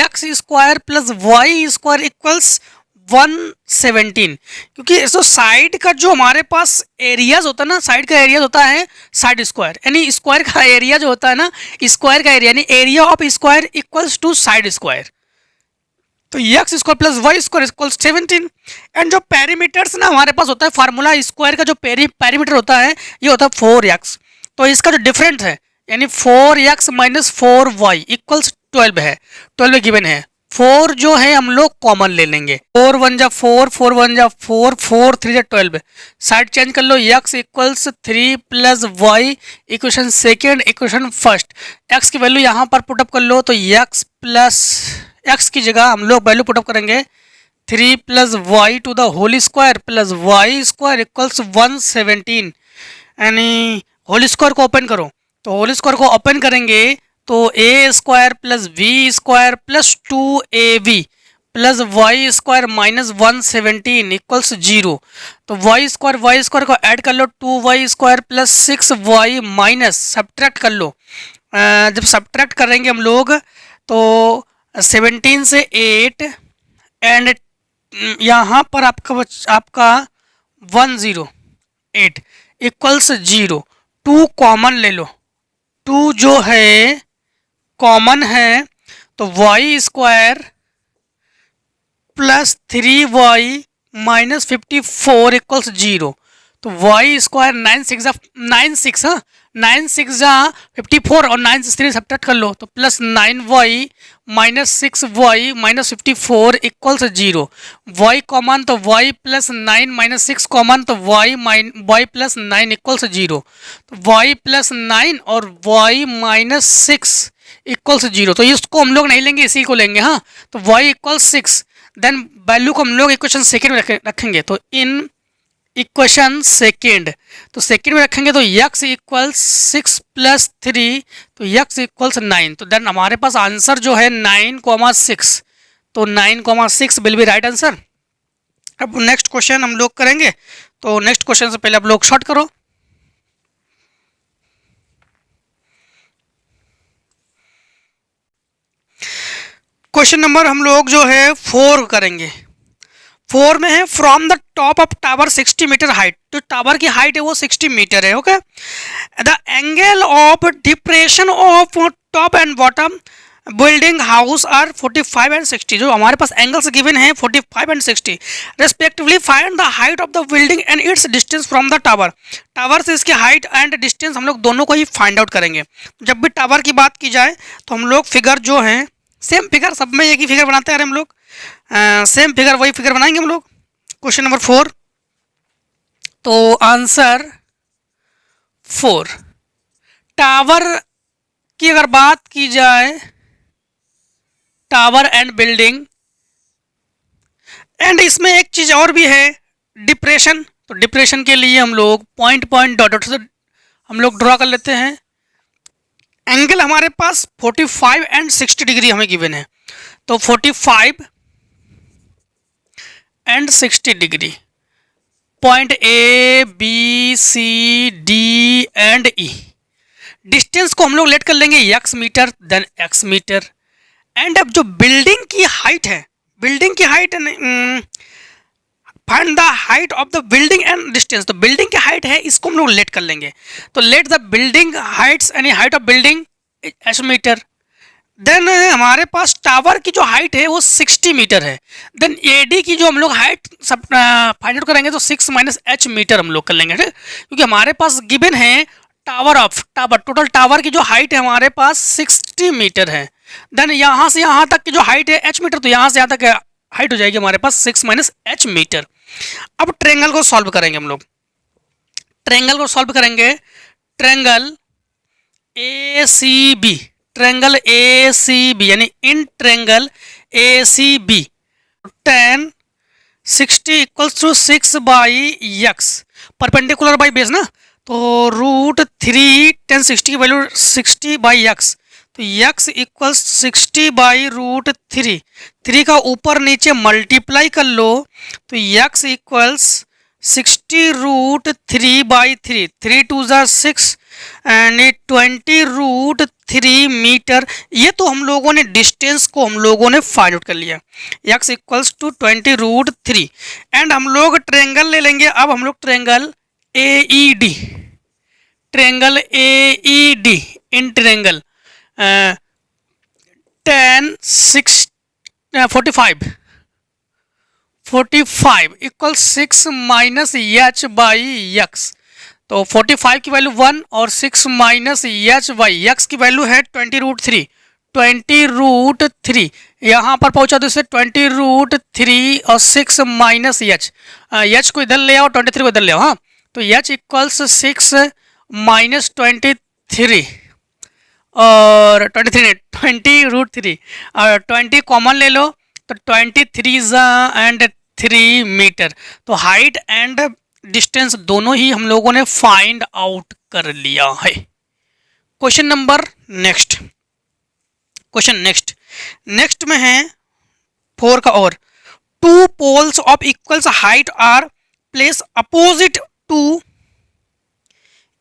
x square plus y square equals 117। क्योंकि जो साइड का जो हमारे पास एरियाज होता है ना, साइड का एरिया होता है साइड स्क्वायर, यानी स्क्वायर का एरिया जो होता है ना, स्क्वायर का एरिया यानी area of square equals to side square. तो x square plus y square equals 17। And जो पैरीमीटर्स ना हमारे पास होता है, फार्मूला स्क्वायर का जो पैरीमीटर होता है ये होता है 4x। तो इसका जो डिफरेंस है यानी 4x माइनस 4y इक्वल्स 12 है, 12 गिवन है। 4 जो है हम लोग कॉमन ले लेंगे, 4 1 जा 4, 4 1 जा 4, 4 3 जा 12। साइड चेंज कर लो, x equals 3 plus y, equation second equation first. x की वैल्यू यहाँ पर पुटअप कर लो, तो x प्लस x की जगह हम लोग वैल्यू पुटअप करेंगे 3 plus y to the whole square plus y square equals 117। यानी होल स्क्वायर को ओपन करो, तो होल स्क्वायर को ओपन करेंगे तो a square plus v square plus 2ab plus y square minus 117 equals 0। तो वाई स्क्वायर को ऐड कर लो, 2y square plus 6y minus subtract कर लो। जब सब्ट्रैक्ट करेंगे हम लोग तो 17 से 8 एंड यहाँ पर आपका 108 इक्वल्स 0। 2 कॉमन ले लो, 2 जो है कॉमन है, तो y square plus 3y minus 54 equals 0। तो वाई स्क्वायर 9 6 हाँ 9 6 54 और 9 से 3 सब्ट्रैक्ट कर लो, तो plus 9y minus 6y minus 54 equals 0। y common तो y प्लस 9 माइनस 6 कॉमन तो y प्लस 9 इक्वल्स 0। तो y प्लस 9 और y माइनस 6 इक्वल्स 0। तो इसको हम लोग नहीं लेंगे, इसी को लेंगे, हाँ। तो y इक्वल्स 6, देन वैल्यू को हम लोग इक्वेशन सेकेंड में रखेंगे। तो इन इक्वेशन सेकेंड, तो सेकेंड में रखेंगे तो x इक्वल्स 6 + 3, तो x इक्वल्स 9, तो देन हमारे पास आंसर जो है 9,6, तो 9,6 विल बी राइट आंसर। अब नेक्स्ट क्वेश्चन हम लोग करेंगे, तो नेक्स्ट क्वेश्चन से पहले आप लोग शॉर्ट करो। क्वेश्चन नंबर हम लोग जो है 4 करेंगे। 4 में है from the top of tower 60 metre height, तो टावर की हाइट है वो 60 मीटर है। Okay, the angle of depression of top and bottom building house are 45 and 60, जो हमारे पास एंगल्स गिवन है 45 and 60 respectively. Find the height of the building and its distance from the tower, tower से इसके height and distance हम लोग दोनों को ही फाइंड आउट करेंगे। जब भी टावर की बात की जाए तो हम लोग फिगर जो है सेम फिगर, सब में एक ही फिगर बनाते हैं हम लोग, सेम फिगर वही फिगर बनाएंगे हम लोग। क्वेश्चन नंबर 4, तो आंसर 4, टावर की अगर बात की जाए, टावर एंड बिल्डिंग, एंड इसमें एक चीज और भी है डिप्रेशन, तो डिप्रेशन के लिए हम लोग पॉइंट पॉइंट डॉट डॉट से हम लोग ड्रॉ कर लेते हैं। एंगल हमारे पास 45 एंड 60 डिग्री हमें गिवन है, तो 45 and 60 degree, point A B C D and E. Distance को हम लोग लेट कर लेंगे x metre, then x metre. And अब जो बिल्डिंग की हाइट है, बिल्डिंग की height, find the height of the building and distance, तो बिल्डिंग की हाइट है इसको हम लोग लेट कर लेंगे, तो लेट द बिल्डिंग हाइट्स यानी height of building h metre. Then हमारे पास टावर की जो हाइट है वो 60 मीटर है, देन AD की जो हम लोग हाइट सब फाइंड आउट करेंगे तो 6 - h मीटर हम लोग कर लेंगे, ठीक, क्योंकि हमारे पास गिवन है tower of tower, total tower की जो हाइट है हमारे पास 60 मीटर है। देन यहाँ से यहाँ तक की जो हाइट है h मीटर, तो यहाँ से यहाँ तक हाइट हो जाएगी हमारे पास 6 - h मीटर। अब ट्रायंगल को सॉल्व करेंगे हम लोग, ट्रायंगल को सॉल्व करेंगे, ट्रायंगल ACB, ट्रायंगल ACB यानी in triangle ACB tan 60 equals to 6/x, perpendicular by base ना, तो √3 tan 60 की वैल्यू 60/x, तो x इक्वल्स 60/√3, 3 का ऊपर नीचे मल्टीप्लाई कर लो, तो x इक्वल्स 60√3/3, 3 2 6 एंड 20√3 मीटर। ये तो हम लोगों ने डिस्टेंस को हम लोगों ने फाइंड आउट कर लिया, x इक्वल्स टू 20√3। एंड हम लोग ट्रायंगल ले लेंगे, अब हम लोग triangle AED, triangle AED in triangle tan 45 equal 6 - h/x, तो 45 की वैल्यू 1 और 6 - h/x की वैल्यू है 20√3, 20√3 यहाँ पर पहुंचा तो इसे 20√3 और 6 - h, h को इधर ले आओ, 23 को इधर ले आओ, हाँ, तो h इक्वल्स 6 - 23 और 23 नहीं 20√3 और 20 कॉमन ले लो, तो 23 एंड 3 मीटर, तो हाइट एंड डिस्टेंस दोनों ही हम लोगों ने फाइंड आउट कर लिया है। Question number next, question next में है 4 का, और 2 poles of equals height are place opposite to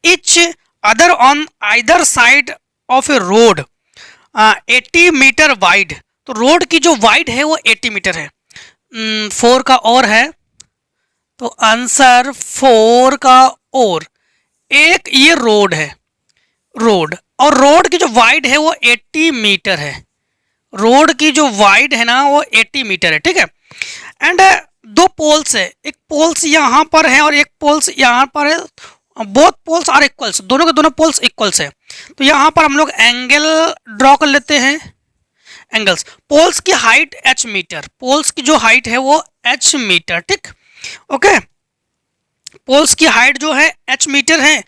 each other on either side of a road 80 metre wide, तो रोड की जो वाइड है वो 80 मीटर है। 4 का और है, तो आंसर 4 का और, एक ये रोड है, रोड, और रोड की जो वाइड है वो 80 मीटर है, रोड की जो वाइड है ना वो 80 मीटर है, ठीक है। एंड 2 पोल्स है, एक पोल्स यहाँ पर है और एक पोल्स यहाँ पर है, बोथ पोल्स आर इक्वल्स, दोनों के दोनों पोल्स इक्वल्स है, तो यहाँ पर हम लोग एंगल ड्रॉ कर लेते हैं, एंगल्स। पोल्स की हाइट h मीटर, पोल्स की जो हाइट है वो h मीटर, ठीक, ओके। पोल्स की हाइट जो है h मीटर है,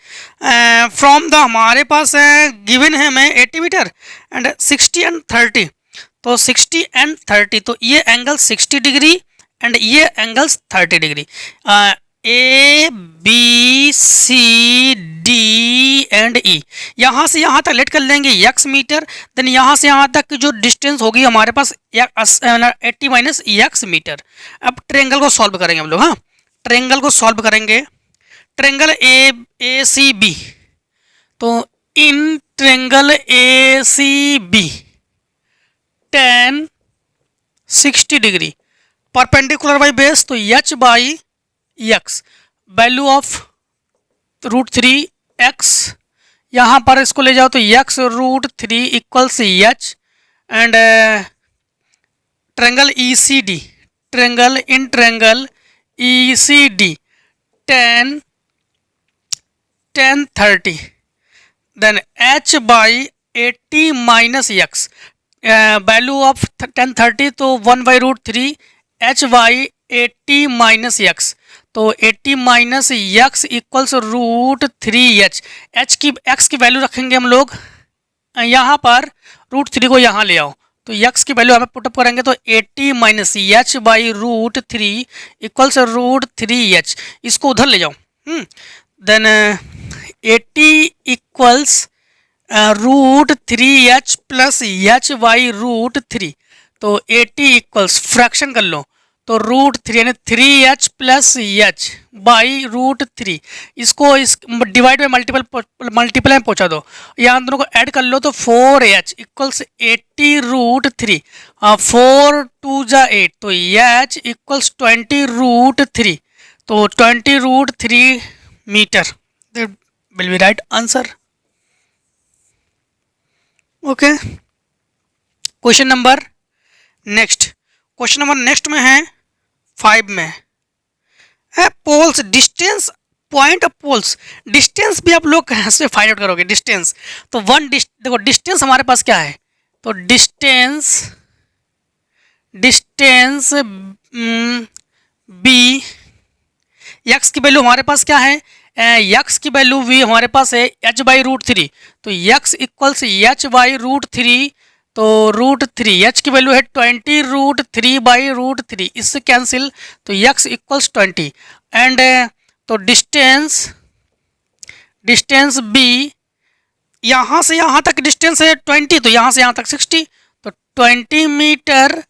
फ्रॉम द हमारे पास गिवन है हमें 80 मीटर एंड 60 एंड 30, तो 60 एंड 30, तो ये एंगल 60 डिग्री एंड ये angles 30 degree. A B C D and E, यहाँ से यहाँ तक लेट कर लेंगे x मीटर, देन यहाँ से यहाँ तक की जो डिस्टेंस होगी हमारे पास 80 माइनस x मीटर। अब ट्रेंगल को सॉल्व करेंगे हम लोग। हाँ, ट्रेंगल को सॉल्व करेंगे। ट्रेंगल ए सी बी, तो in triangle A C B tan 60 degree perpendicular by base, तो h by x, value of √3x, यहाँ पर इसको ले जाओ तो x √3 equals h, and triangle E C D, triangle E C D tan 30, then h by 80 minus x, value of tan 30 तो 1/√3 h by 80 minus x, तो 80 minus x equals √3h। x की value रखेंगे हम लोग यहाँ पर, √3 को यहाँ ले आओ तो x की वैल्यू हमें पुटअप करेंगे तो 80 minus h by √3 equals √3h। इसको उधर ले जाओ, then 80 equals √3h plus h by √3, तो 80 इक्वल्स फ्रैक्शन कर लो तो √3 यानी 3h प्लस h बाई √3, इसको इस डिवाइड में मल्टीपल में पहुंचा दो, यहाँ दोनों को ऐड कर लो तो 4h इक्वल्स 80 √3, 4 2 जा 8, तो h इक्वल्स 20 √3, तो 20 √3 metre will be right answer. Okay, question number next में है 5 में है poles distance, point of poles distance भी आप लोग कैसे फाइंड आउट करोगे डिस्टेंस, तो देखो डिस्टेंस हमारे पास क्या है, तो डिस्टेंस बी, x की वैल्यू हमारे पास क्या है, x की वैल्यू भी हमारे पास है h बाई √3, तो x इक्वल्स h बाई √3, तो √3 h की वैल्यू है 20 √3 बाई √3, इससे कैंसिल, तो x इक्वल्स 20, एंड तो डिस्टेंस b, यहाँ से यहाँ तक डिस्टेंस है 20, तो यहाँ से यहाँ तक 60, तो 20 मीटर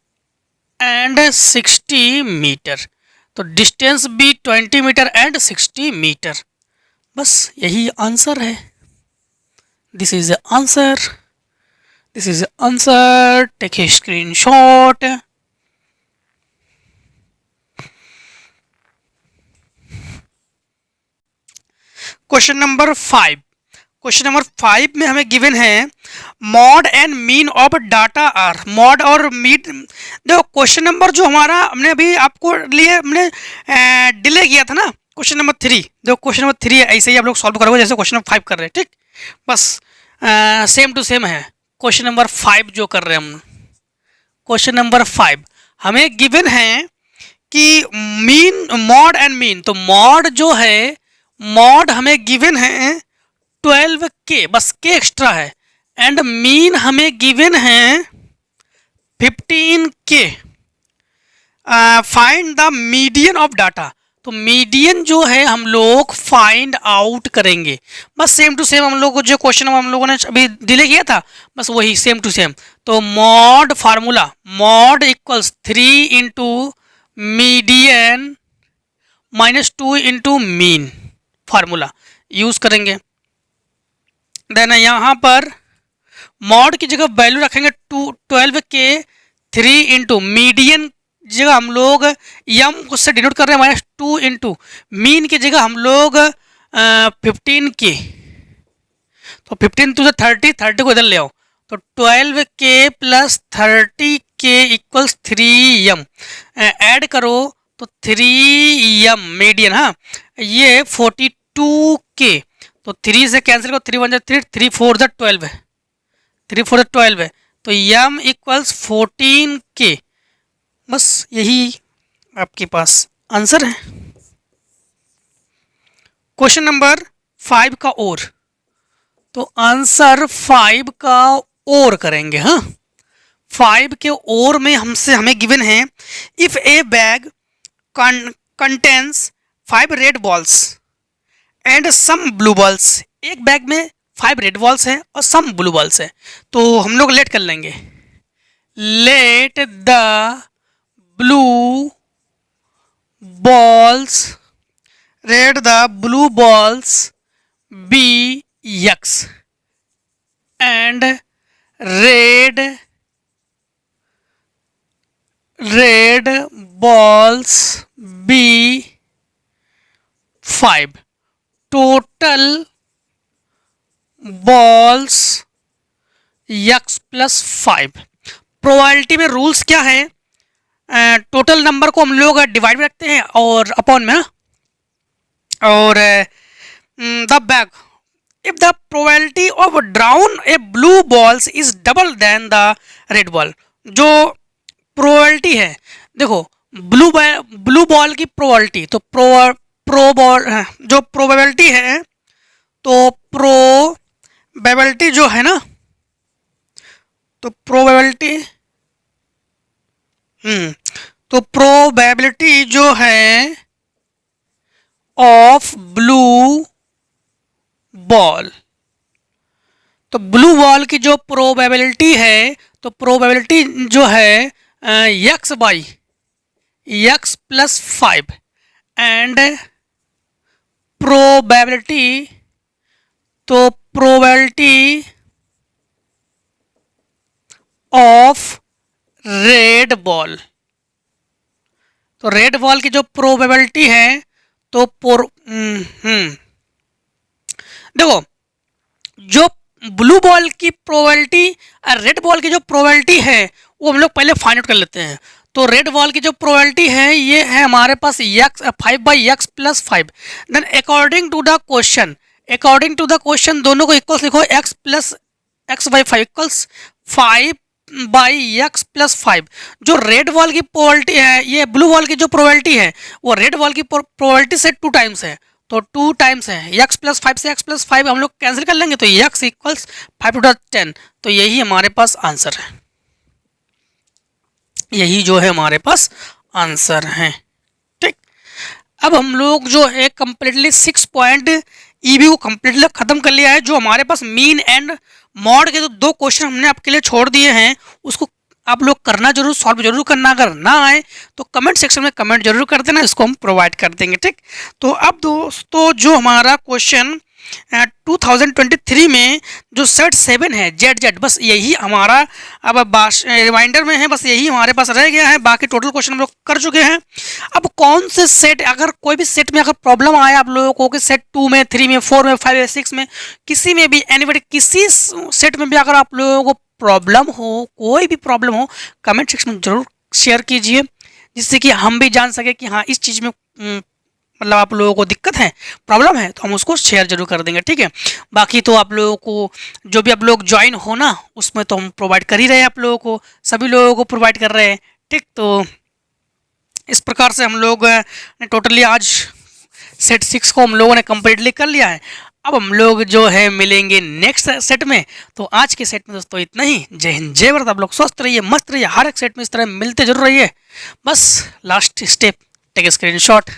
एंड 60 मीटर, तो distance be 20 metre and 60 metre. बस यही आंसर है। This is answer, take a screenshot. Question number 5 में हमें गिवन है mode and mean of data are, mode और मीन। देखो क्वेश्चन नंबर जो हमारा हमने अभी आपको लिए हमने डिले किया था ना, क्वेश्चन नंबर 3, जो क्वेश्चन नंबर 3 है ऐसे ही आप लोग सॉल्व करोगे जैसे क्वेश्चन नंबर 5 कर रहे हैं, ठीक, बस सेम टू सेम है। क्वेश्चन नंबर 5 जो कर रहे हैं हम, क्वेश्चन नंबर 5 हमें गिवन है कि मीन, मॉड एंड मीन, तो मॉड जो है, मॉड हमें गिवन है 12k, बस k एक्स्ट्रा है, एंड मीन हमें गिवन है 15k। Find the median of data, तो मीडियन जो है हम लोग फाइंड आउट करेंगे, बस सेम टू सेम हम लोग को जो क्वेश्चन हम लोगों ने अभी डिले किया था बस वही सेम टू सेम। तो mod formula, mod equals 3 into median minus 2 into mean, formula use करेंगे। देन यहाँ पर मॉड की जगह वैल्यू रखेंगे 12k, 3 इंटू मीडियन जगह हम लोग यम उससे डिनोट कर रहे हैं -2 इंटू मीन की जगह हम लोग 15k, तो 15 टू 30 को इधर ले आओ, तो 12k plus 30k equals 3m, add करो तो 3m मीडियन, हाँ ये 42k, तो 3 से कैंसिल करो, 3 1 3, 3 4 12 है, 3 4 12 है, तो m इक्वल्स 14k। बस यही आपके पास आंसर है। क्वेश्चन नंबर 5 का और, तो आंसर 5 का और करेंगे। हाँ, 5 के और में हमें गिवन है if a bag contains 5 red balls and some blue balls. एक बैग में 5 रेड बॉल्स हैं और सम ब्लू बॉल्स हैं। तो हम लोग लेट कर लेंगे, let the blue balls, let the blue balls be x and red balls be 5। Total balls x plus 5। Probability में रूल्स क्या है, टोटल नंबर को हम लोग डिवाइड रखते हैं और अपॉन में, और the bag, if the probability of drawn a blue balls is double then the red ball. जो प्रोबेबिलिटी है, देखो ब्लू बॉल की प्रोबेबिलिटी, तो जो प्रोबेबिलिटी है, तो प्रोबेबिलिटी जो है ना, तो प्रोबेबिलिटी जो है ऑफ ब्लू बॉल, तो ब्लू बॉल की जो प्रोबेबिलिटी है, तो प्रोबेबिलिटी जो है x by x plus 5 and probability, तो प्रोबेबिलिटी ऑफ रेड बॉल, तो रेड बॉल की जो प्रोबेबिलिटी है, तो देखो जो ब्लू बॉल की प्रोबेबिलिटी और रेड बॉल की जो प्रोबेबिलिटी है वो हम लोग पहले फाइंड आउट कर लेते हैं। तो रेड बॉल की जो प्रोबेबिलिटी है ये है हमारे पास x 5 by x plus 5। Then according to the question दोनों को इक्वल्स लिखो, x plus x by 5 equals 5 by x plus 5। जो रेड बॉल की प्रोबेबिलिटी है, ये ब्लू बॉल की जो प्रोबेबिलिटी है वो रेड बॉल की प्रोबेबिलिटी से 2 टाइम्स है, तो 2 टाइम्स है। x प्लस 5 से x प्लस 5 हम लोग कैंसिल कर लेंगे, तो x इक्वल्स 5 टू द 10। तो यही हमारे पास आंसर है, यही जो है हमारे पास आंसर है। ठीक, अब हम लोग जो है कंप्लीटली 6 पॉइंट ईबी को कंप्लीटली खत्म कर लिया है। जो हमारे पास मीन एंड मॉड के जो 2 क्वेश्चन हमने आपके लिए छोड़ दिए हैं उसको आप लोग करना जरूर, सॉल्व जरूर करना। अगर ना आए तो कमेंट सेक्शन में कमेंट जरूर कर देना, इसको हम प्रोवाइड कर देंगे। ठीक, तो अब दोस्तों जो हमारा क्वेश्चन 2023 में जो सेट 7 है जेड, बस यही हमारा अब रिमाइंडर में है, बस यही हमारे पास रह गया है। बाकी टोटल क्वेश्चन हम लोग कर चुके हैं। अब कौन से सेट, अगर कोई भी सेट में अगर प्रॉब्लम आए आप लोगों को कि सेट 2 में, 3 में, 4 में, 5 में, 6 में, किसी में भी, एनीबडी किसी सेट में भी अगर आप लोगों को प्रॉब्लम हो, कोई भी प्रॉब्लम हो, कमेंट सेक्शन में जरूर शेयर कीजिए, जिससे कि हम भी जान सके कि हाँ इस चीज़ में मतलब आप लोगों को दिक्कत है, प्रॉब्लम है, तो हम उसको शेयर जरूर कर देंगे। ठीक है, बाकी तो आप लोगों को जो भी आप लोग ज्वाइन हो ना उसमें तो हम प्रोवाइड कर ही रहे हैं, आप लोगों को, सभी लोगों को प्रोवाइड कर रहे हैं। ठीक, तो इस प्रकार से हम लोग टोटली आज सेट 6 को हम लोगों ने कंप्लीटली कर लिया है। अब हम लोग जो है मिलेंगे नेक्स्ट सेट में। तो आज के सेट में दोस्तों इतना ही। जय हिंद, जय भारत। आप लोग स्वस्थ रहिए, मस्त रहिए, हर एक सेट में इस तरह मिलते जरूर रहिए। बस लास्ट स्टेप, टेक स्क्रीनशॉट।